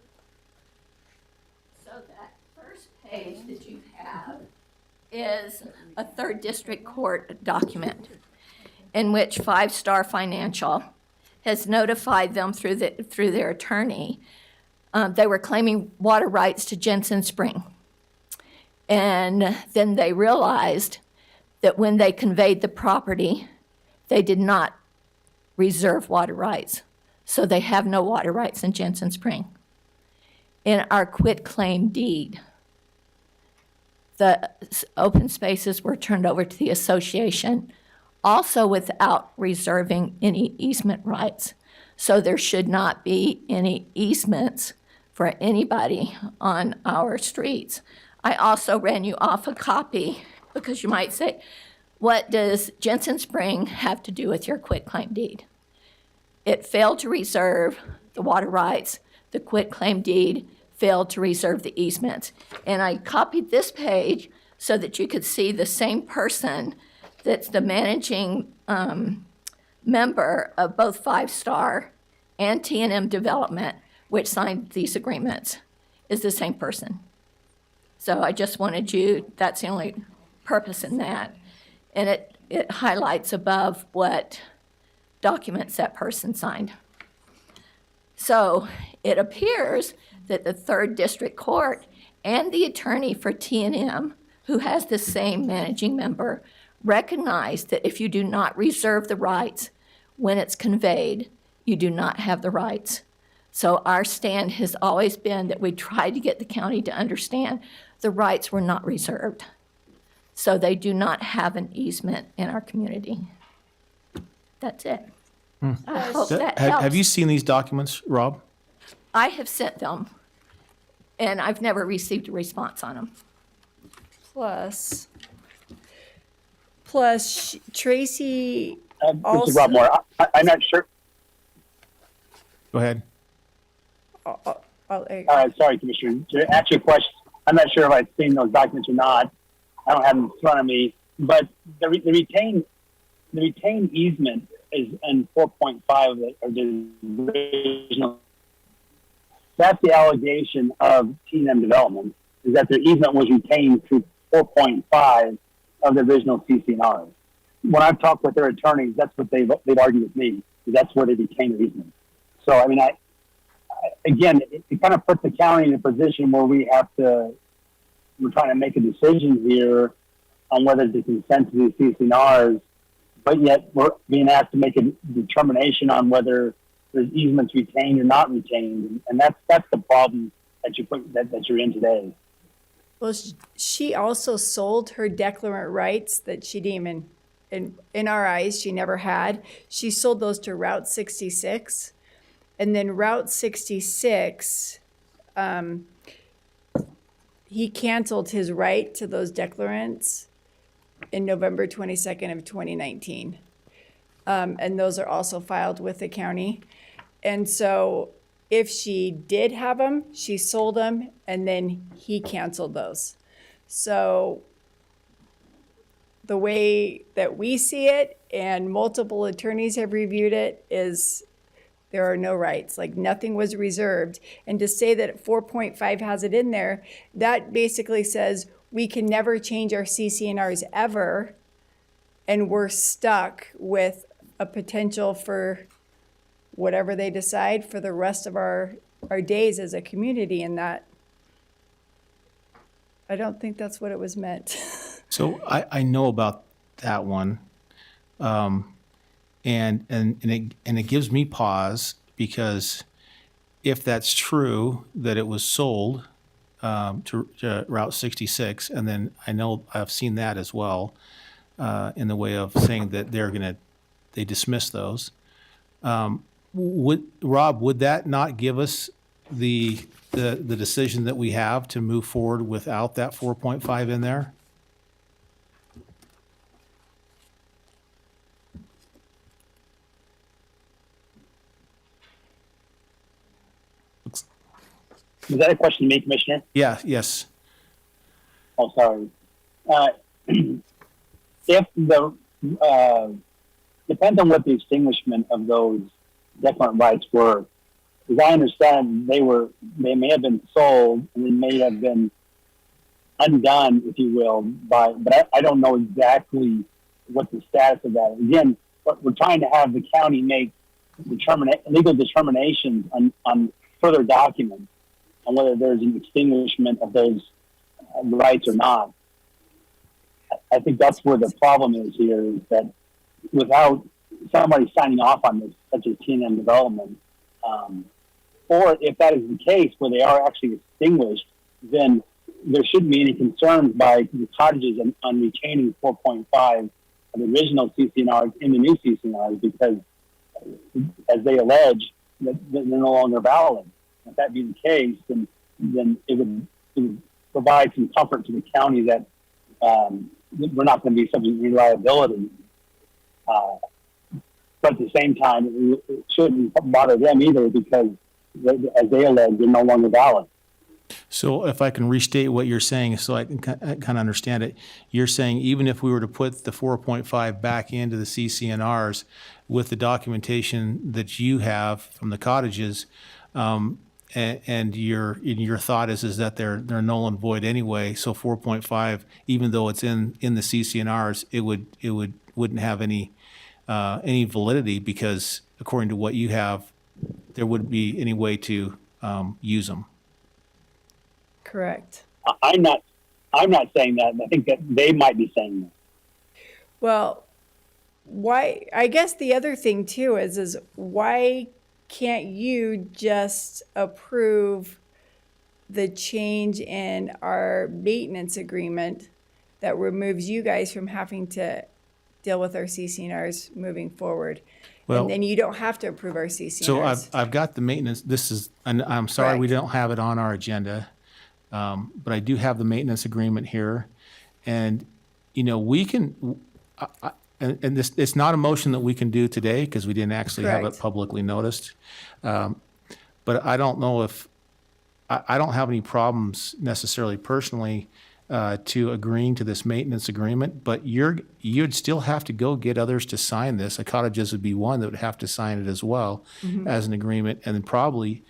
So that first page that you have is a third district court document in which Five Star Financial has notified them through their attorney. They were claiming water rights to Jensen Spring. And then they realized that when they conveyed the property, they did not reserve water rights. So they have no water rights in Jensen Spring. In our quitclaim deed, the open spaces were turned over to the association, also without reserving any easement rights. So there should not be any easements for anybody on our streets. I also ran you off a copy because you might say, what does Jensen Spring have to do with your quitclaim deed? It failed to reserve the water rights. The quitclaim deed failed to reserve the easements. And I copied this page so that you could see the same person that's the managing member of both Five Star and T&M Development, which signed these agreements, is the same person. So I just wanted you, that's the only purpose in that. And it highlights above what documents that person signed. So it appears that the third district court and the attorney for T&M, who has the same managing member, recognize that if you do not reserve the rights when it's conveyed, you do not have the rights. So our stand has always been that we tried to get the county to understand the rights were not reserved. So they do not have an easement in our community. That's it. I hope that helps. Have you seen these documents, Rob? I have sent them, and I've never received a response on them. Plus, Tracy This is also. Rob Moore. I'm not sure. Go ahead. Sorry, Commissioner. To answer your question, I'm not sure if I've seen those documents or not. I don't have them in front of me. But the retained easement is in 4.5 of the original. That's the allegation of T&M Development, is that their easement was retained through 4.5 of the original CCNRs. When I've talked with their attorneys, that's what they've argued with me, is that's where they retained their easement. So, I mean, again, it kind of puts the county in a position where we're trying to make a decision here on whether to consent to these CCNRs, but yet we're being asked to make a determination on whether there's easements retained or not retained, and that's the problem that you're in today. Well, she also sold her declarant rights that she deemed, in our eyes, she never had. She sold those to Route 66. And then Route 66, he canceled his right to those declarants in November 22nd of 2019. And those are also filed with the county. And so if she did have them, she sold them, and then he canceled those. So the way that we see it, and multiple attorneys have reviewed it, is there are no rights, like nothing was reserved. And to say that 4.5 has it in there, that basically says we can never change our CCNRs ever, and we're stuck with a potential for whatever they decide for the rest of our days as a community. And that, I don't think that's what it was meant. So I know about that one. And it gives me pause, because if that's true, that it was sold to Route 66, and then I know I've seen that as well in the way of saying that they dismiss those. Rob, would that not give us the the decision that we have to move forward without that 4.5 in there? Is that a question to me, Commissioner? Yeah, yes. Oh, sorry. If the, depends on what the extinguishment of those declarant rights were. As I understand, they may have been sold and they may have been undone, if you will, but I don't know exactly what the status of that is. Again, we're trying to have the county make legal determinations on further documents on whether there's an extinguishment of those rights or not. I think that's where the problem is here, is that without somebody signing off on this, such as T&M development, or if that is the case where they are actually extinguished, then there shouldn't be any concerns by the cottages on retaining 4.5 of the original CCNRs in the new CCNRs, because, as they allege, that they're no longer valid. If that be the case, then it would provide some comfort to the county that we're not going to be subject to liability. But at the same time, it shouldn't bother them either, because, as they allege, they're no longer valid. So if I can restate what you're saying so I can kind of understand it, you're saying even if we were to put the 4.5 back into the CCNRs with the documentation that you have from the cottages, and your thought is that they're null and void anyway, so 4.5, even though it's in the CCNRs, it wouldn't have any validity, because according to what you have, there wouldn't be any way to use them. Correct. I'm not saying that. I think that they might be saying that. Well, why? I guess the other thing too is why can't you just approve the change in our maintenance agreement that removes you guys from having to deal with our CCNRs moving forward? Well, and then you don't have to approve our CCNRs. So I've got the maintenance. And I'm sorry we Correct. don't have it on our agenda, but I do have the maintenance agreement here, and we can. And this, it's not a motion that we can do today because we didn't actually have it Correct. publicly noticed. But I don't know if, I don't have any problems necessarily personally to agreeing to this maintenance agreement, but you'd still have to go get others to sign this. The cottages would be one that would have to sign it as well as an agreement, and then probably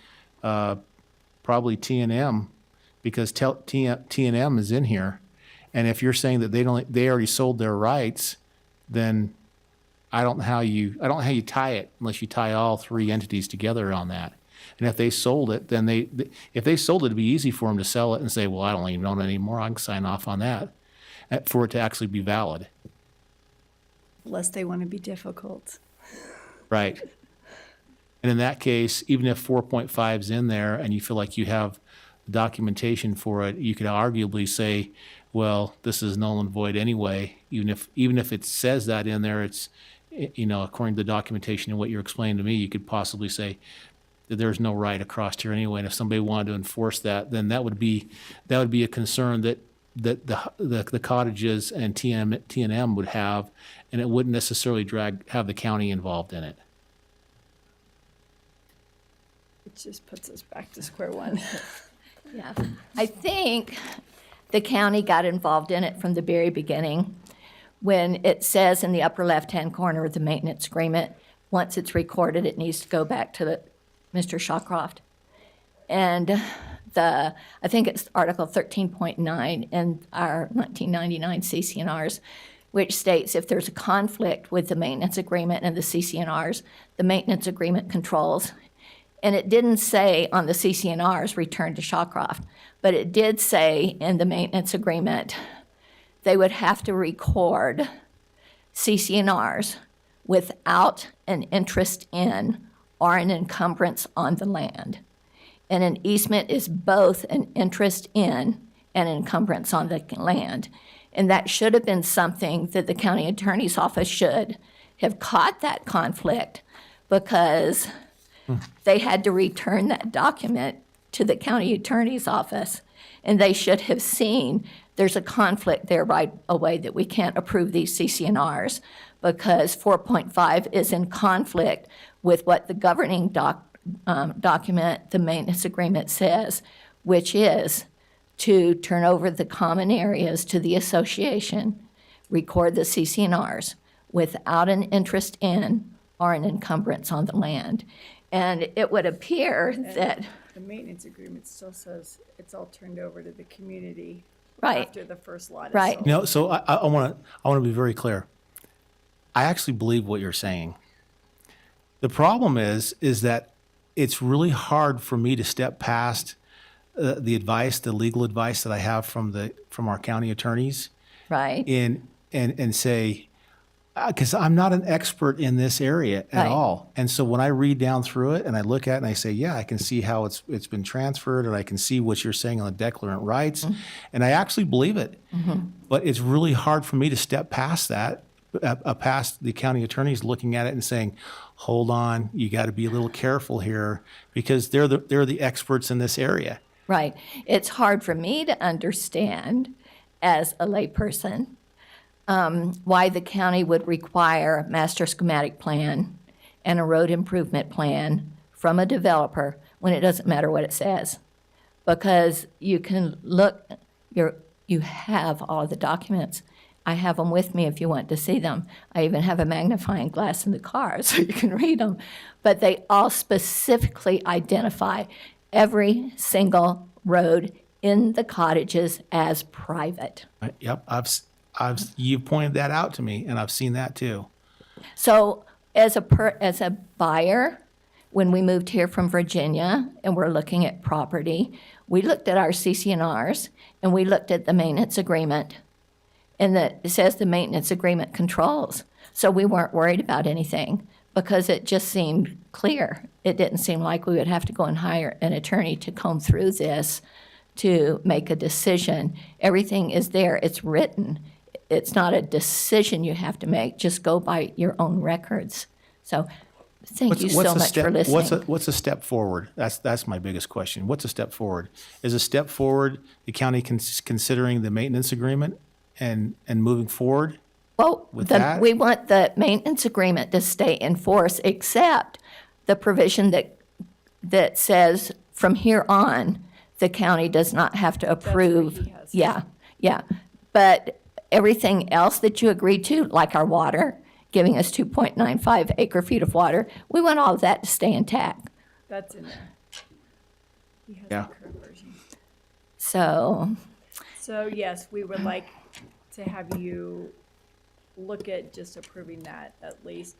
T&M, because T&M is in here. And if you're saying that they already sold their rights, then I don't know how you tie it unless you tie all three entities together on that. And if they sold it, then if they sold it, it'd be easy for them to sell it and say, well, I don't even own it anymore. I can sign off on that for it to actually be valid. Unless they want to be difficult. Right. And in that case, even if 4.5 is in there and you feel like you have documentation for it, you could arguably say, well, this is null and void anyway. Even if it says that in there, it's, according to the documentation and what you're explaining to me, you could possibly say that there's no right across here anyway. And if somebody wanted to enforce that, then that would be a concern that the cottages and T&M would have, and it wouldn't necessarily have the county involved in it. It just puts us back to square one. Yeah, I think the county got involved in it from the very beginning. When it says in the upper left-hand corner of the maintenance agreement, once it's recorded, it needs to go back to Mr. Shawcroft. And I think it's Article 13.9 in our 1999 CCNRs, which states if there's a conflict with the maintenance agreement and the CCNRs, the maintenance agreement controls. And it didn't say on the CCNRs return to Shawcroft, but it did say in the maintenance agreement they would have to record CCNRs without an interest in or an encumbrance on the land. And an easement is both an interest in and encumbrance on the land. And that should have been something that the county attorney's office should have caught that conflict, because they had to return that document to the county attorney's office, and they should have seen there's a conflict there right away that we can't approve these CCNRs because 4.5 is in conflict with what the governing document, the maintenance agreement says, which is to turn over the common areas to the association, record the CCNRs without an interest in or an encumbrance on the land. And it would appear that, The maintenance agreement still says it's all turned over to the community right, after the first lot is Right. sold. No, so I want to be very clear. I actually believe what you're saying. The problem is that it's really hard for me to step past the advice, the legal advice that I have from our county attorneys, right, and say, because I'm not an expert in this area at Right. all. And so when I read down through it and I look at it and I say, yeah, I can see how it's been transferred, and I can see what you're saying on the declarant rights, and I actually believe it. But it's really hard for me to step past that, past the county attorneys looking at it and saying, hold on, you got to be a little careful here because they're the experts in this area. right. It's hard for me to understand as a layperson why the county would require a master schematic plan and a road improvement plan from a developer when it doesn't matter what it says. Because you can look, you have all the documents. I have them with me if you want to see them. I even have a magnifying glass in the car so you can read them. But they all specifically identify every single road in the cottages as private. Yep, you've pointed that out to me, and I've seen that too. So as a buyer, when we moved here from Virginia and we're looking at property, we looked at our CCNRs and we looked at the maintenance agreement, and that it says the maintenance agreement controls. So we weren't worried about anything because it just seemed clear. It didn't seem like we would have to go and hire an attorney to comb through this to make a decision. Everything is there. It's written. It's not a decision you have to make. Just go by your own records. So thank you so much for listening. What's a step forward? That's my biggest question. What's a step forward? Is a step forward the county considering the maintenance agreement and moving forward? Well, with that? we want the maintenance agreement to stay in force, except the provision that says from here on, the county does not have to approve. he has. Yeah. But everything else that you agreed to, like our water, giving us 2.95 acre feet of water, we want all of that to stay intact. That's in there. He has Yeah. the current version. So, So yes, we would like to have you look at just approving that at least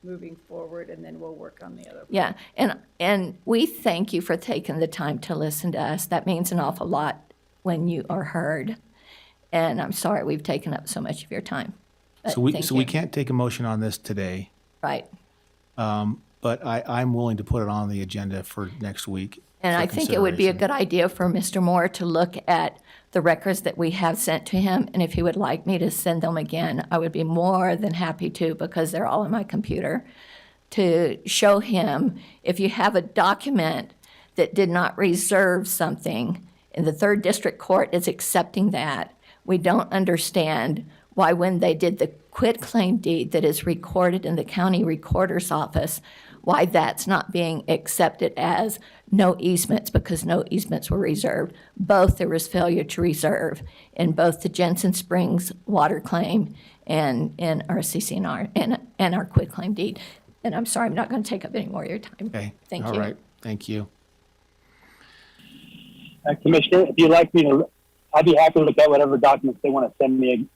moving forward, and then we'll work on the other. yeah, and we thank you for taking the time to listen to us. That means an awful lot when you are heard. And I'm sorry we've taken up so much of your time. But So we thank you. can't take a motion on this today, Right. but I'm willing to put it on the agenda for next week. And for I think it would be a consideration. good idea for Mr. Moore to look at the records that we have sent to him. And if he would like me to send them again, I would be more than happy to, because they're all in my computer, to show him if you have a document that did not reserve something, and the third district court is accepting that, we don't understand why when they did the quitclaim deed that is recorded in the county recorder's office, why that's not being accepted as no easements, because no easements were reserved. Both, there was failure to reserve in both the Jensen Springs water claim and in our CCNR and our quitclaim deed. And I'm sorry, I'm not going to take up any more of your time. Okay, Thank all you. right, thank you. Commissioner, if you'd like me to, I'd be happy to look at whatever documents they want to send me.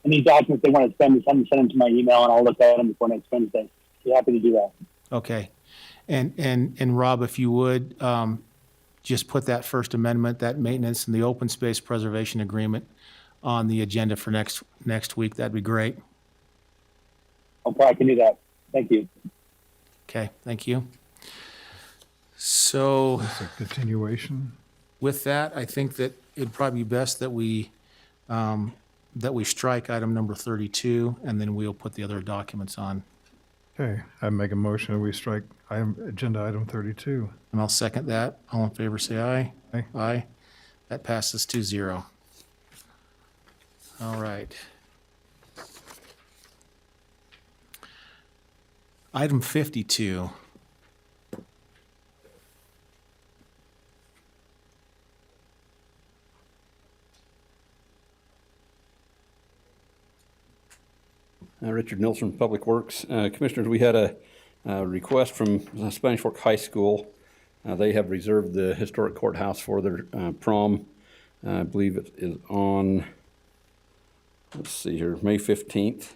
Any documents they want to send me, send them to my email, and I'll look at them before next Wednesday. Be happy to do that. Okay. And Rob, if you would, just put that First Amendment, that maintenance and the open space preservation agreement on the agenda for next week, that'd be great. Okay, I can do that. Thank you. Okay, thank you. So It's a continuation. with that, I think that it'd probably be best that we strike item number 32, and then we'll put the other documents on. Okay, I make a motion that we strike agenda item 32. And I'll second that. All in favor, say aye. Aye. Aye. That passes 2-0. All right. Item 52. Richard Nilsson, Public Works. Commissioners, we had a request from Spanish Fork High School. They have reserved the historic courthouse for their prom. I believe it is on, let's see here, May 15th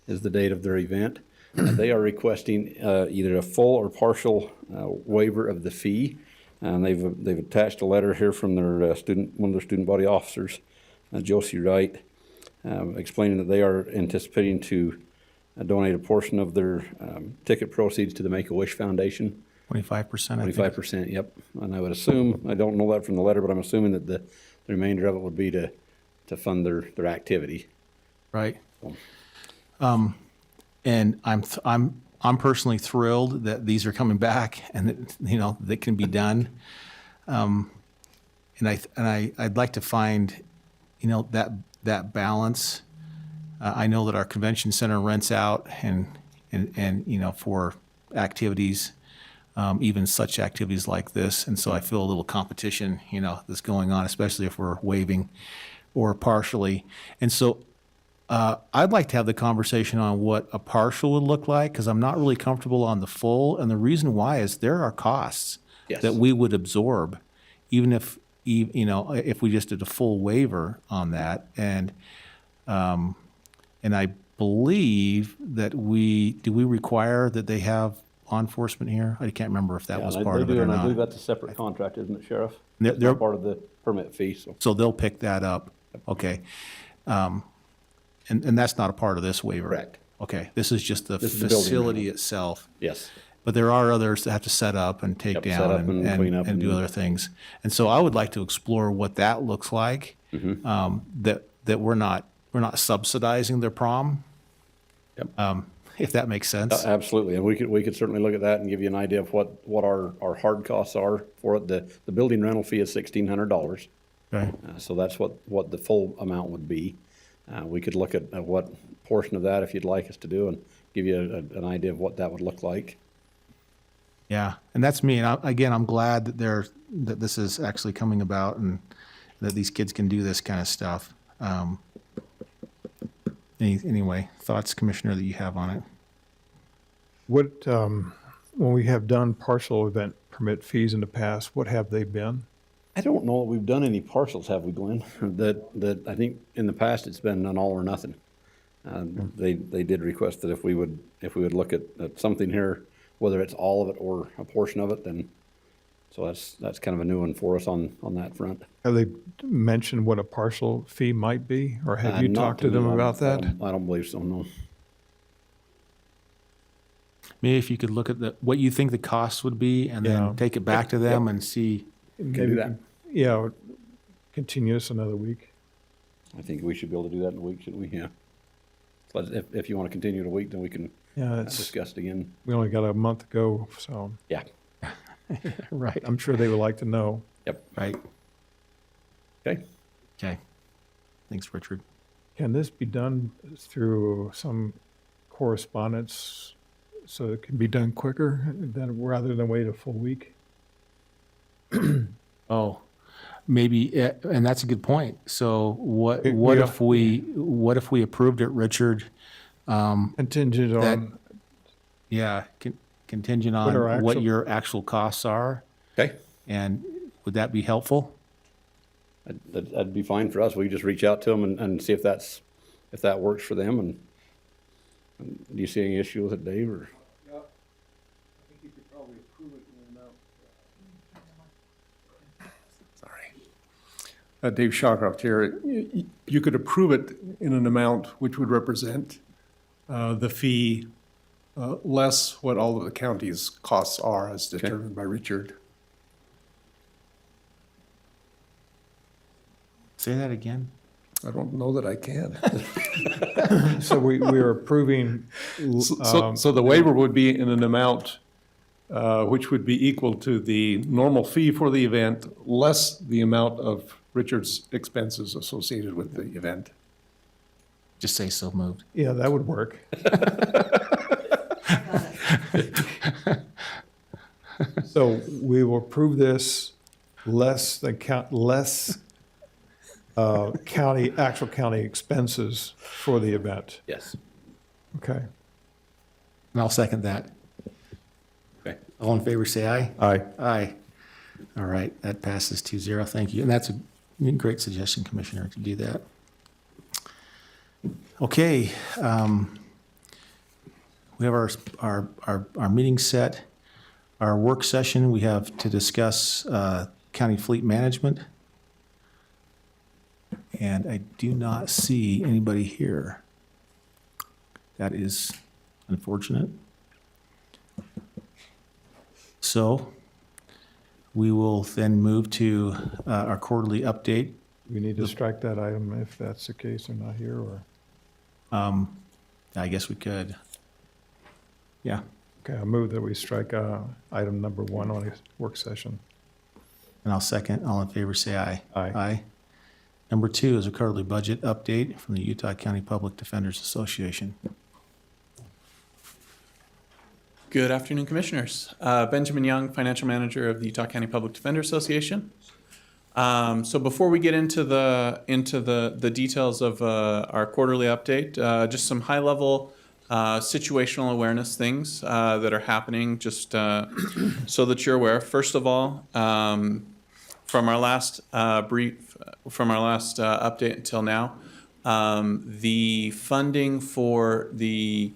is the date of their event. They are requesting either a full or partial waiver of the fee. And they've attached a letter here from their one of their student body officers, Josie Wright, explaining that they are anticipating to donate a portion of their ticket proceeds to the Make-A-Wish Foundation. 25%, I think. 25%, yep. And I would assume, I don't know that from the letter, but I'm assuming that the remainder of it would be to fund their activity. Right. And I'm personally thrilled that these are coming back and that, you know, they can be done. And I'd like to find, you know, that balance. I know that our convention center rents out and you know, for activities, even such activities like this. And so I feel a little competition, you know, that's going on, especially if we're waiving or partially. And so I'd like to have the conversation on what a partial would look like, because I'm not really comfortable on the full. And the reason why is there are costs Yes. that we would absorb, even if, you know, if we just did a full waiver on that. And I believe that we require that they have law enforcement here? I can't remember if that was part of it or And I believe not. that's a separate contract, isn't it, Sheriff? They're- It's not part of the permit fee, so. So they'll pick that up. Okay. And that's not a part of this waiver? Correct. Okay, this is just the This is the building facility rental. itself. Yes. But there are others that have to set up and take Yep, set down up and clean up and do and- other things. And so I would like to explore what that looks like, that we're not subsidizing their prom. Yep. If that makes sense. Absolutely, and we could certainly look at that and give you an idea of what our hard costs are for it. The building rental fee is $1,600. Okay. So that's what the full amount would be. We could look at what portion of that, if you'd like us to do, and give you an idea of what that would look like. Yeah, and that's me. And again, I'm glad that this is actually coming about and that these kids can do this kind of stuff. Anyway, thoughts, Commissioner, that you have on it? What, when we have done partial event permit fees in the past, what have they been? I don't know that we've done any partials, have we, Glenn? That I think in the past it's been an all or nothing. They did request that if we would look at something here, whether it's all of it or a portion of it, then, so that's kind of a new one for us on that front. Have they mentioned what a partial fee might be, or have you Not talked to me. them about that? I don't believe so, no. Maybe if you could look at what you think the cost would be and Yeah. then take it back to them and see. Can do that. Yeah, continue this another week. I think we should be able to do that in a week, shouldn't we? Yeah. But if you want to continue it a week, then we can Yeah, it's, discuss it again. we only got a month to go, so Yeah. Right. I'm sure they would like to know. Yep. Right. Okay. Okay. Thanks, Richard. Can this be done through some correspondence so it can be done quicker rather than wait a full week? Oh, maybe, and that's a good point. So what Yeah. if we approved it, Richard? Contingent on, Yeah, contingent What our on what actual- your actual costs are, Okay. and would that be helpful? That'd be fine for us. We just reach out to them and see if that works for them. And do you see any issue with it, Dave, or? Dave Shawcroft here. You could approve it in an amount which would represent the fee less what all of the county's costs are as determined by Richard. Say that again. I don't know that I can. So we are approving, So the waiver would be in an amount which would be equal to the normal fee for the event, less the amount of Richard's expenses associated with the event. Just say so moved. yeah, that would work. So we will approve this less than actual county expenses for the event. Yes. Okay. And I'll second that. Okay. All in favor, say aye. Aye. Aye. All right, that passes 2-0. Thank you. And that's a great suggestion, Commissioner, to do that. Okay. We have our meeting set. Our work session, we have to discuss county fleet management. And I do not see anybody here. That is unfortunate. So we will then move to our quarterly update. We need to strike that item if that's the case. They're not here, or? I guess we could. Yeah. Okay, I move that we strike item number 1 on a work session. And I'll second. All in favor, say aye. Aye. Aye. Number 2 is a quarterly budget update from the Utah County Public Defenders Association. Good afternoon, Commissioners. Benjamin Young, Financial Manager of the Utah County Public Defender Association. So before we get into the details of our quarterly update, just some high-level situational awareness things that are happening, just so that you're aware. First of all, from our last update until now, the funding for the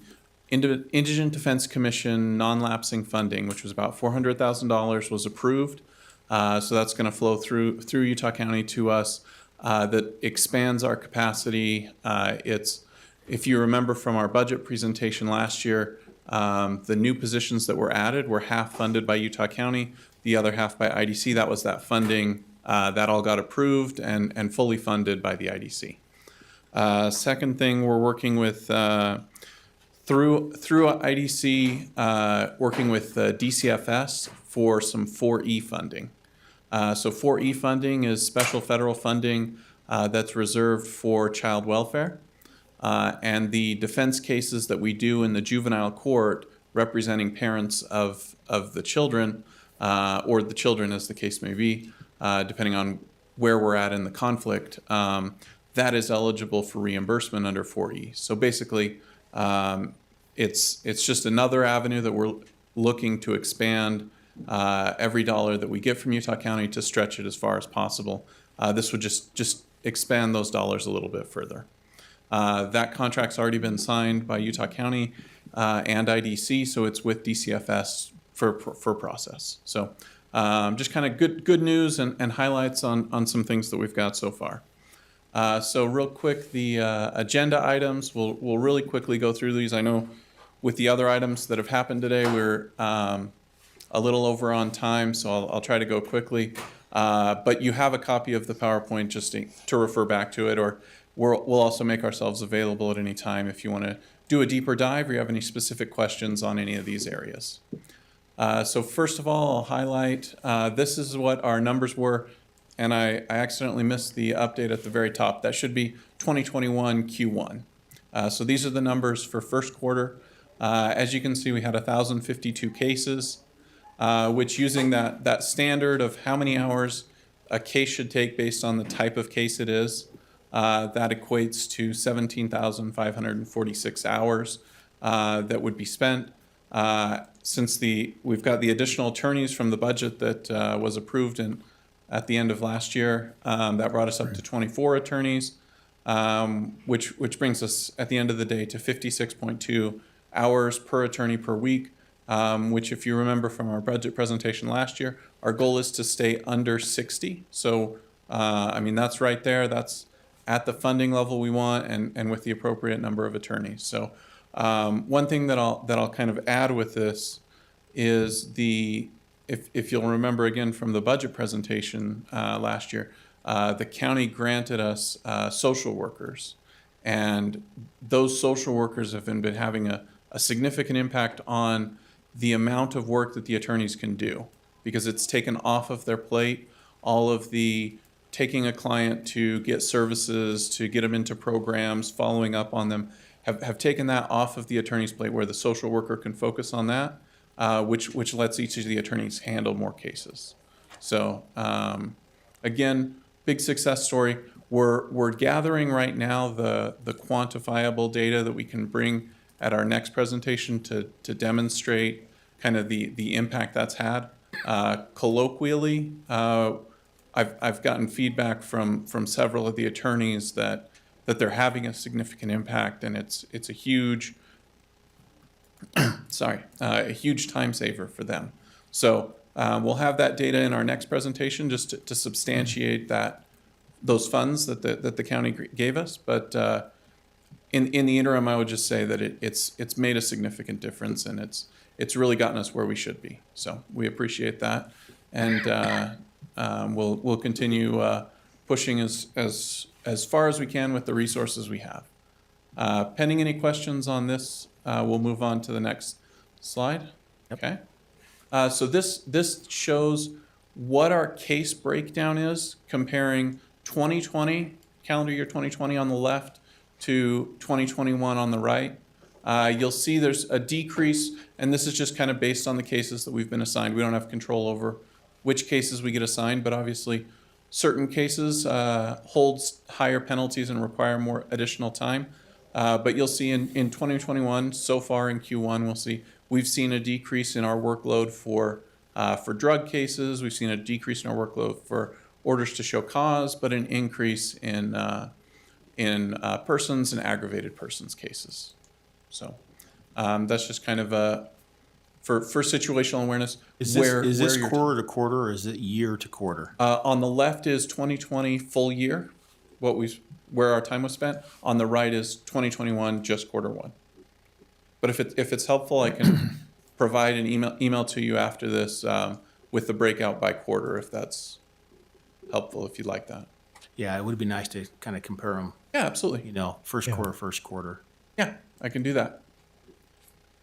Indigent Defense Commission non-lapsing funding, which was about $400,000, was approved. So that's going to flow through Utah County to us. That expands our capacity. If you remember from our budget presentation last year, the new positions that were added were half funded by Utah County, the other half by IDC. That was that funding that all got approved and fully funded by the IDC. Second thing, we're working with through IDC, working with DCFS for some 4E funding. So 4E funding is special federal funding that's reserved for child welfare. And the defense cases that we do in the juvenile court representing parents of the children, or the children as the case may be, depending on where we're at in the conflict, that is eligible for reimbursement under 4E. So basically, it's just another avenue that we're looking to expand every dollar that we get from Utah County to stretch it as far as possible. This would just expand those dollars a little bit further. That contract's already been signed by Utah County and IDC, so it's with DCFS for process. So just kind of good news and highlights on some things that we've got so far. So real quick, the agenda items, we'll really quickly go through these. I know with the other items that have happened today, we're a little over on time, so I'll try to go quickly. But you have a copy of the PowerPoint just to refer back to it, or we'll also make ourselves available at any time if you want to do a deeper dive or you have any specific questions on any of these areas. So first of all, I'll highlight, this is what our numbers were, and I accidentally missed the update at the very top. That should be 2021 Q1. So these are the numbers for first quarter. As you can see, we had 1,052 cases, which using that standard of how many hours a case should take based on the type of case it is, that equates to 17,546 hours that would be spent. Since we've got the additional attorneys from the budget that was approved at the end of last year, that brought us up to 24 attorneys, which brings us at the end of the day to 56.2 hours per attorney per week, which if you remember from our budget presentation last year, our goal is to stay under 60. So, I mean, that's right there. That's at the funding level we want and with the appropriate number of attorneys. So one thing that I'll kind of add with this is if you'll remember again from the budget presentation last year, the county granted us social workers. And those social workers have been having a significant impact on the amount of work that the attorneys can do, because it's taken off of their plate all of the taking a client to get services, to get them into programs, following up on them, have taken that off of the attorney's plate, where the social worker can focus on that, which lets each of the attorneys handle more cases. So again, big success story. We're gathering right now the quantifiable data that we can bring at our next presentation to demonstrate kind of the impact that's had. Colloquially, I've gotten feedback from several of the attorneys that they're having a significant impact, and it's a huge a huge time saver for them. So we'll have that data in our next presentation just to substantiate those funds that the county gave us. But in the interim, I would just say that it's made a significant difference, and it's really gotten us where we should be. So we appreciate that, and we'll continue pushing as far as we can with the resources we have. Pending any questions on this, we'll move on to the next slide. Okay. So this shows what our case breakdown is, comparing 2020, calendar year 2020 on the left, to 2021 on the right. You'll see there's a decrease, and this is just kind of based on the cases that we've been assigned. We don't have control over which cases we get assigned, but obviously certain cases holds higher penalties and require more additional time. But you'll see in 2021, so far in Q1, we've seen a decrease in our workload for drug cases. We've seen a decrease in our workload for orders to show cause, but an increase in persons and aggravated persons cases. So that's just kind of for situational awareness. Is this quarter to quarter, or is it year to quarter? On the left is 2020 full year, where our time was spent. On the right is 2021 just quarter one. But if it's helpful, I can provide an email to you after this with the breakout by quarter, if that's helpful, if you'd like that. Yeah, it would be nice to kind of compare them. Yeah, absolutely. First quarter. Yeah, I can do that.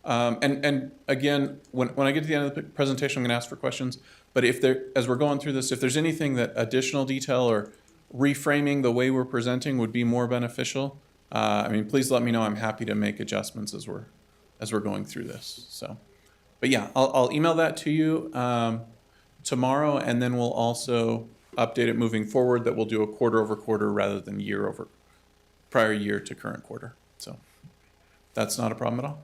And again, when I get to the end of the presentation, I'm going to ask for questions. But as we're going through this, if there's anything that additional detail or reframing the way we're presenting would be more beneficial, please let me know. I'm happy to make adjustments as we're going through this. So, but yeah, I'll email that to you tomorrow, and then we'll also update it moving forward that we'll do a quarter over quarter rather than year over prior year to current quarter. So that's not a problem at all.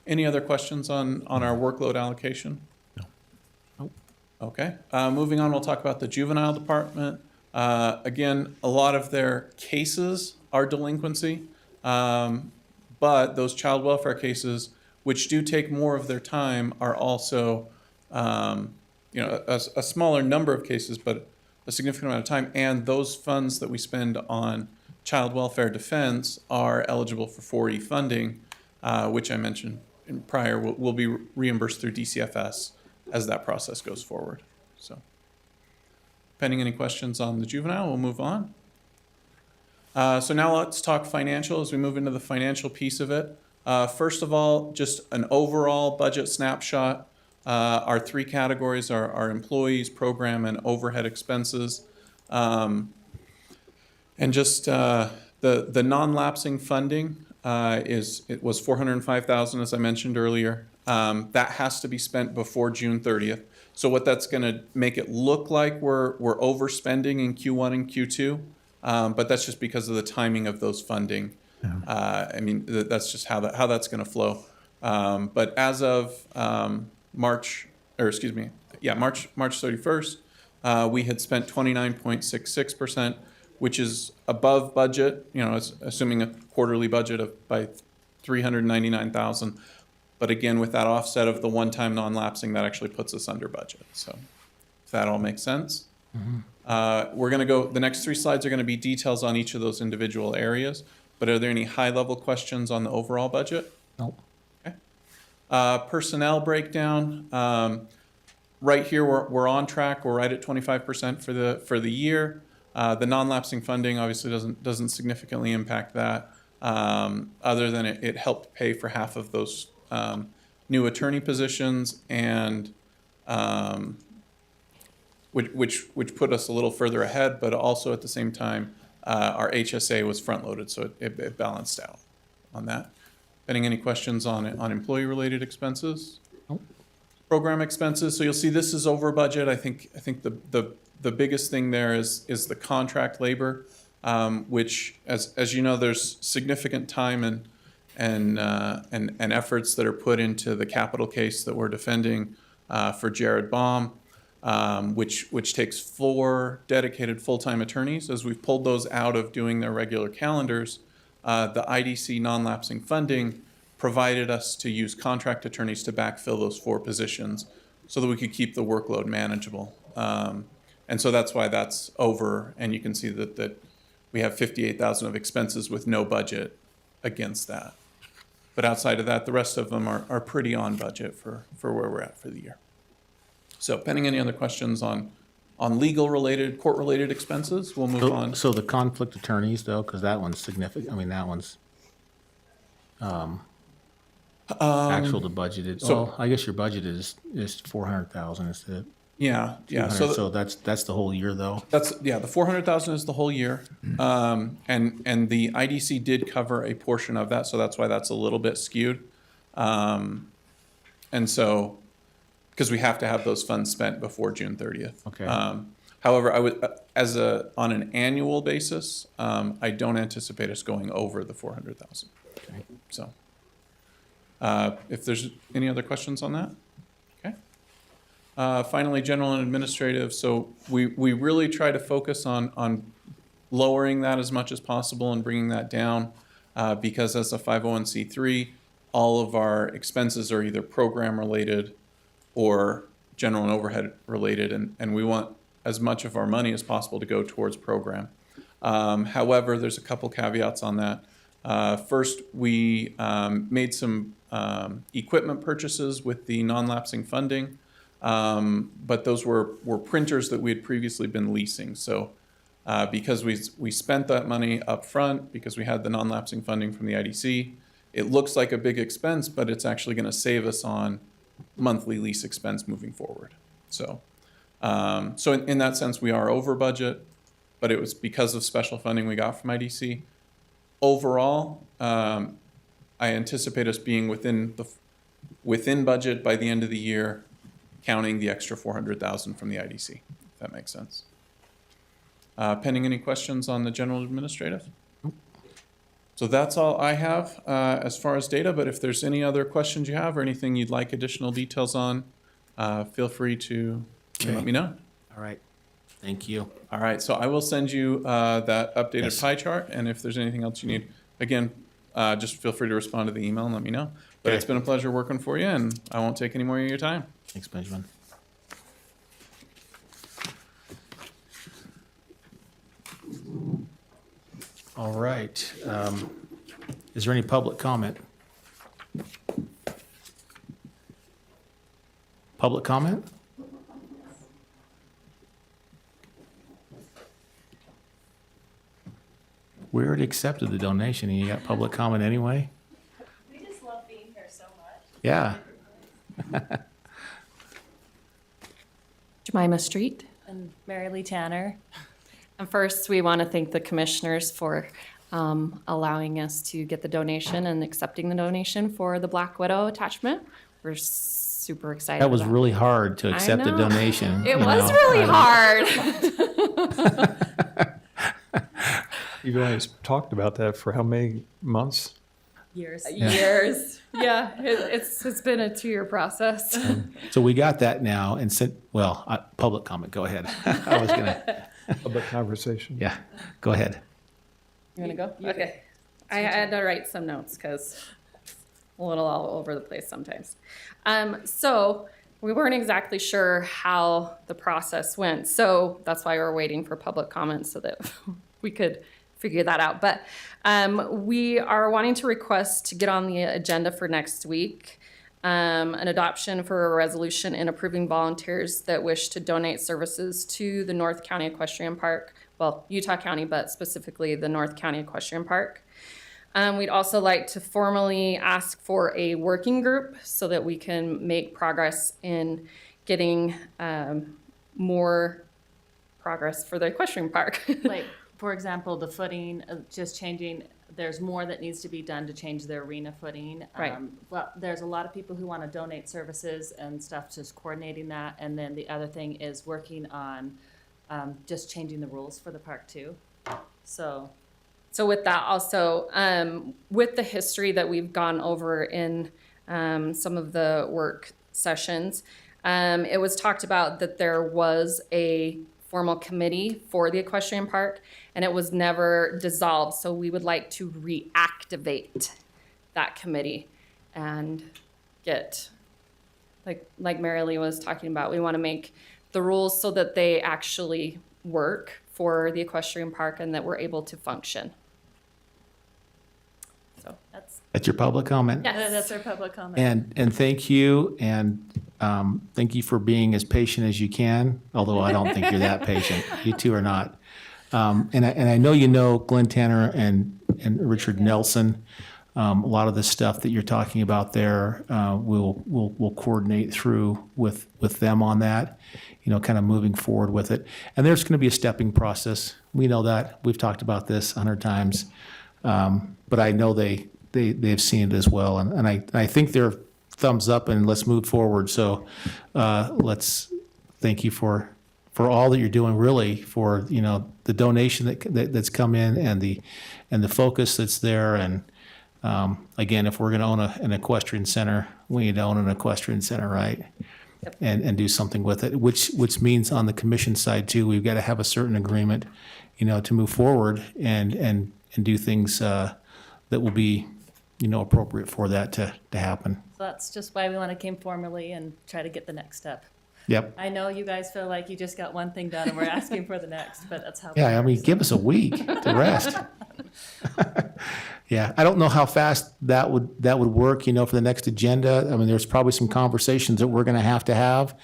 Any other questions on our workload allocation? No. Nope. Okay. Moving on, we'll talk about the juvenile department. Again, a lot of their cases are delinquency, but those child welfare cases, which do take more of their time, are also a smaller number of cases, but a significant amount of time. And those funds that we spend on child welfare defense are eligible for 4E funding, which I mentioned prior will be reimbursed through DCFS as that process goes forward. So, pending any questions on the juvenile, we'll move on. So now let's talk financial as we move into the financial piece of it. First of all, just an overall budget snapshot. Our three categories are our employees, program, and overhead expenses. And just the non-lapsing funding it was $405,000, as I mentioned earlier. That has to be spent before June 30th. So what that's going to make it look like we're overspending in Q1 and Q2, but that's just because of the timing of those funding. Yeah. That's just how that's going to flow. But as of March 31st, we had spent 29.66%, which is above budget. It's assuming a quarterly budget by $399,000. But again, with that offset of the one-time non-lapsing, that actually puts us under budget. So if that all makes sense. Mm-hmm. We're going to go, the next three slides are going to be details on each of those individual areas. But are there any high-level questions on the overall budget? No. Okay. Personnel breakdown. Right here, we're on track. We're right at 25% for the year. The non-lapsing funding obviously doesn't significantly impact that, other than it helped pay for half of those new attorney positions, and which put us a little further ahead, but also at the same time, our HSA was front-loaded, so it balanced out on that. Any questions on employee-related expenses? Program expenses, so you'll see this is over budget. I think the biggest thing there is the contract labor, which, as you know, there's significant time and efforts that are put into the capital case that we're defending for Jared Baum, which takes 4 dedicated full-time attorneys. As we've pulled those out of doing their regular calendars, the IDC non-lapsing funding provided us to use contract attorneys to backfill those 4 positions so that we could keep the workload manageable. And so that's why that's over, and you can see that we have $58,000 of expenses with no budget against that. But outside of that, the rest of them are pretty on budget for where we're at for the year. So pending any other questions on legal-related, court-related expenses, we'll move on. So the conflict attorneys, though, because that one's significant, I mean, that one's actual to budgeted. Well, I guess your budget is 400,000 instead. Yeah. 200, so that's the whole year, though. The 400,000 is the whole year, and the IDC did cover a portion of that, so that's why that's a little bit skewed, and so because we have to have those funds spent before June 30th. Okay. However, I would on an annual basis, I don't anticipate us going over the 400,000. Okay. So, if there's any other questions on that. Finally, general and administrative. So we really try to focus on lowering that as much as possible and bringing that down because as a 501c3, all of our expenses are either program related or general and overhead related, and we want as much of our money as possible to go towards program. However, there's a couple caveats on that. First, we made some equipment purchases with the non-lapsing funding. But those were printers that we had previously been leasing. So because we spent that money up front, because we had the non-lapsing funding from the IDC, it looks like a big expense, but it's actually going to save us on monthly lease expense moving forward. So, in that sense, we are over budget, but it was because of special funding we got from IDC. Overall, I anticipate us being within budget by the end of the year, counting the extra 400,000 from the IDC, if that makes sense. Pending any questions on the general administrative? So that's all I have as far as data, but if there's any other questions you have or anything you'd like additional details on, feel free to let me know. All right. Thank you. All right, so I will send you that updated pie chart, and if there's anything else you need, again, just feel free to respond to the email and let me know. But it's been a pleasure working for you, and I won't take any more of your time. Thanks, Benjamin. All right. Is there any public comment? Public comment? We already accepted the donation and you got public comment anyway? We just love being here so much. Yeah. Jemima Street. And Mary Lee Tanner. And first, we want to thank the commissioners for allowing us to get the donation and accepting the donation for the Black Widow attachment. We're super excited. That was about really hard to accept the know. donation. It was really hard. You guys talked about that for how many months? Years. Yeah. Years. Yeah, it's been a 2-year process. So we got that now and sent, public comment, go ahead. I was gonna, Public conversation. yeah, go ahead. You want to go? Okay. I had to write some notes because a little all over the place sometimes. So we weren't exactly sure how the process went. So that's why we're waiting for public comments so that we could figure that out. But we are wanting to request to get on the agenda for next week, an adoption for a resolution in approving volunteers that wish to donate services to the North County Equestrian Park well, Utah County, but specifically the North County Equestrian Park. We'd also like to formally ask for a working group so that we can make progress in getting more progress for the equestrian park. Like, for example, the footing, just changing, there's more that needs to be done to change the arena footing. Right. But there's a lot of people who want to donate services and stuff, just coordinating that. And then the other thing is working on just changing the rules for the park too. So with that also, with the history that we've gone over in some of the work sessions, it was talked about that there was a formal committee for the equestrian park and it was never dissolved. So we would like to reactivate that committee and get, like Mary Lee was talking about, we want to make the rules so that they actually work for the equestrian park and that we're able to function. So That's your public comment? yes. that's our public comment. And thank you, and thank you for being as patient as you can, although I don't think you're that patient. You two are not. And I know you know Glenn Tanner and Richard Nelson. A lot of the stuff that you're talking about there, we'll coordinate through with them on that, kind of moving forward with it. And there's going to be a stepping process. We know that. We've talked about this 100 times. But I know they've seen it as well. And I think they're thumbs up and let's move forward. So let's thank you for all that you're doing, really, for the donation that's come in and the focus that's there. And again, if we're going to own an equestrian center, we need to own an equestrian center, right? Yep. And do something with it, which means on the commission side too, we've got to have a certain agreement, to move forward and do things that will be, appropriate for that to happen. So that's just why we want to come formally and try to get the next step. Yep. I know you guys feel like you just got one thing done and we're asking for the next, but that's how. Yeah, I mean, give us a week to rest. Yeah, I don't know how fast that would work, for the next agenda. I mean, there's probably some conversations that we're going to have,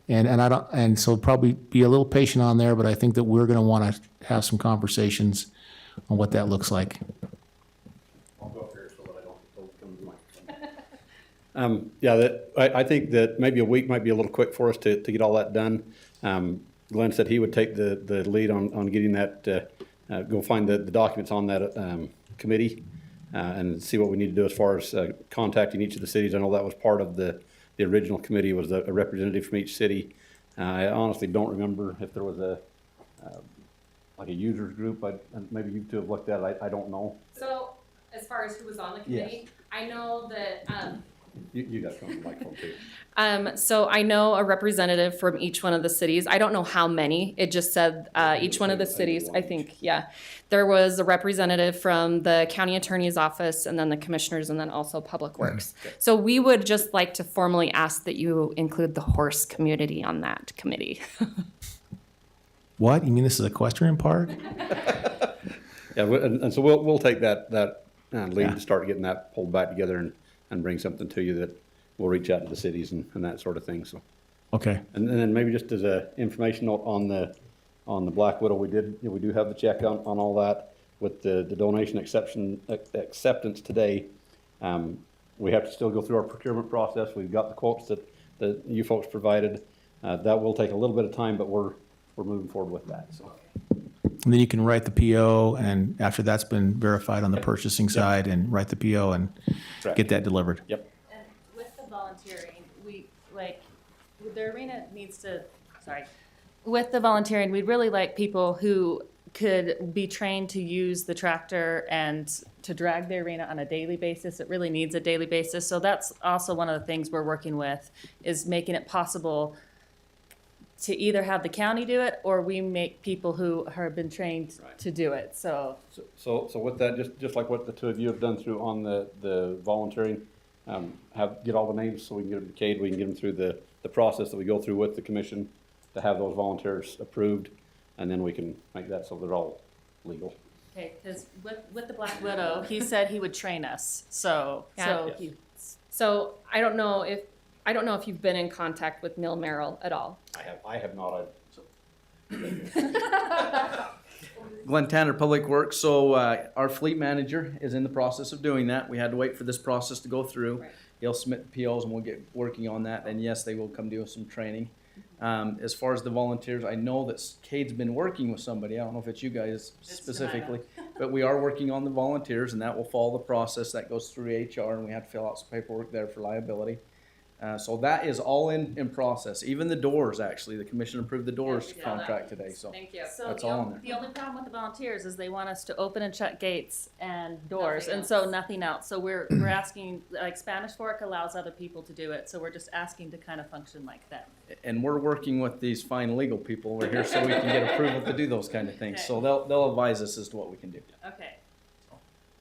and so probably be a little patient on there. But I think that we're going to want to have some conversations on what that looks like. I'll go up here so that I don't come to the microphone. I think that maybe a week might be a little quick for us to get all that done. Glenn said he would take the lead on getting that, go find the documents on that committee and see what we need to do as far as contacting each of the cities. I know that was part of the original committee, was a representative from each city. I honestly don't remember if there was like a users group. And maybe you two have looked at it. I don't know. So as far as who was on the committee, Yes. I know that You got to come to the microphone too. so I know a representative from each one of the cities. I don't know how many. It just said each one of the cities. I think, yeah. There was a representative from the county attorney's office and then the commissioners and then also Public Works. So we would just like to formally ask that you include the horse community on that committee. What? You mean this is equestrian park? Yeah, and so we'll take that lead Yeah. to start getting that pulled back together and bring something to you that we'll reach out to the cities and that sort of thing. So, Okay. and then maybe just as a information note on the Black Widow, we do have the check on all that with the donation acceptance today. We have to still go through our procurement process. We've got the quotes that you folks provided. That will take a little bit of time, but we're moving forward with that. So. And then you can write the PO, and after that's been verified on the purchasing side, and write the PO and Correct. get that delivered. Yep. And with the volunteering, the arena needs to, with the volunteering, we'd really like people who could be trained to use the tractor and to drag the arena on a daily basis. It really needs a daily basis. So that's also one of the things we're working with, is making it possible to either have the county do it or we make people who have been trained to do it. So with that, just like what the two of you have done through on the volunteering, get all the names so we can get them to Cade, we can get them through the process that we go through with the commission to have those volunteers approved, and then we can make that so they're all legal. okay, because with the Black Widow, he said he would train us. So So I don't know if you've been in contact with Neil Merrill at all. I have not. Glenn Tanner, Public Works. So our fleet manager is in the process of doing that. We had to wait for this process to go through. He'll submit the POs and we'll get working on that. And yes, they will come do some training. As far as the volunteers, I know that Cade's been working with somebody. I don't know if it's you guys specifically, but we are working on the volunteers, and that will follow the process that goes through HR, and we have to fill out some paperwork there for liability. So that is all in process. Even the doors, actually, the commission approved the doors contract today. So Thank you. So that's all on there. the only problem with the volunteers is they want us to open and shut gates and doors, and so nothing else. So we're asking, like Spanish Fork allows other people to do it, so we're just asking to kind of function like them. And we're working with these fine legal people over here so we can get approval to do those kind of things. So they'll advise us as to what we can do. Okay.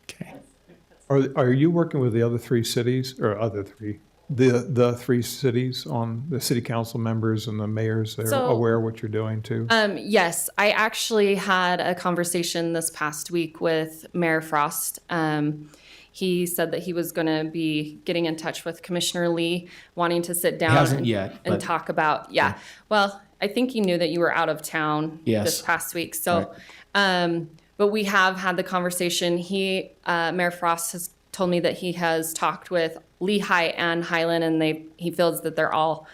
Okay. Are you working with the other three cities, or other three? The three cities on the city council members and the mayors, they're aware of what you're doing too? Yes, I actually had a conversation this past week with Mayor Frost. He said that he was going to be getting in touch with Commissioner Lee, wanting to sit down Hasn't yet, and but- talk about, well, I think he knew that you were out of town Yes. this past week. So, but we have had the conversation. Mayor Frost has told me that he has talked with Lehigh and Highland, and he feels that they're all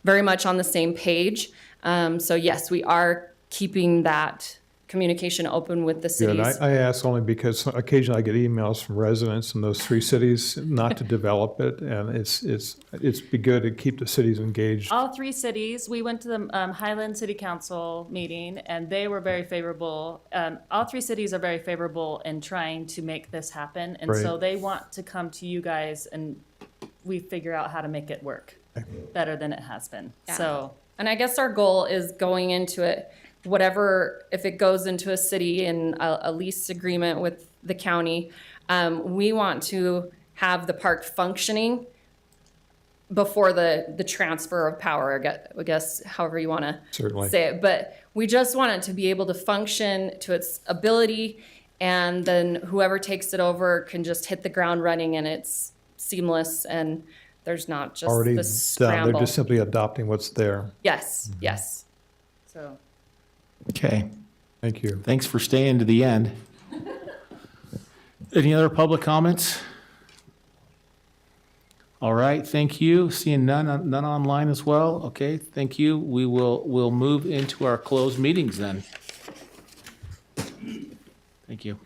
very much on the same page. So yes, we are keeping that communication open with the Good. cities. I ask only because occasionally I get emails from residents in those three cities not to develop it, and it's be good to keep the cities engaged. All three cities, we went to the Highland City Council meeting, and they were very favorable. All three cities are very favorable in trying to make this happen, and so they want to come to you guys, and we figure out how to make it work better than it has been. Yeah. So, and I guess our goal is going into it, whatever, if it goes into a city in a lease agreement with the county, we want to have the park functioning before the transfer of power, I guess, however you want to Certainly. say it. But we just want it to be able to function to its ability, and then whoever takes it over can just hit the ground running, and it's seamless, and there's not just Already the done. scramble. They're just simply adopting what's there. Yes, yes. so. Okay. Thank you. Thanks for staying to the end. Any other public comments? All right, thank you. Seeing none online as well. Okay, thank you. We'll move into our closed meetings then. Thank you.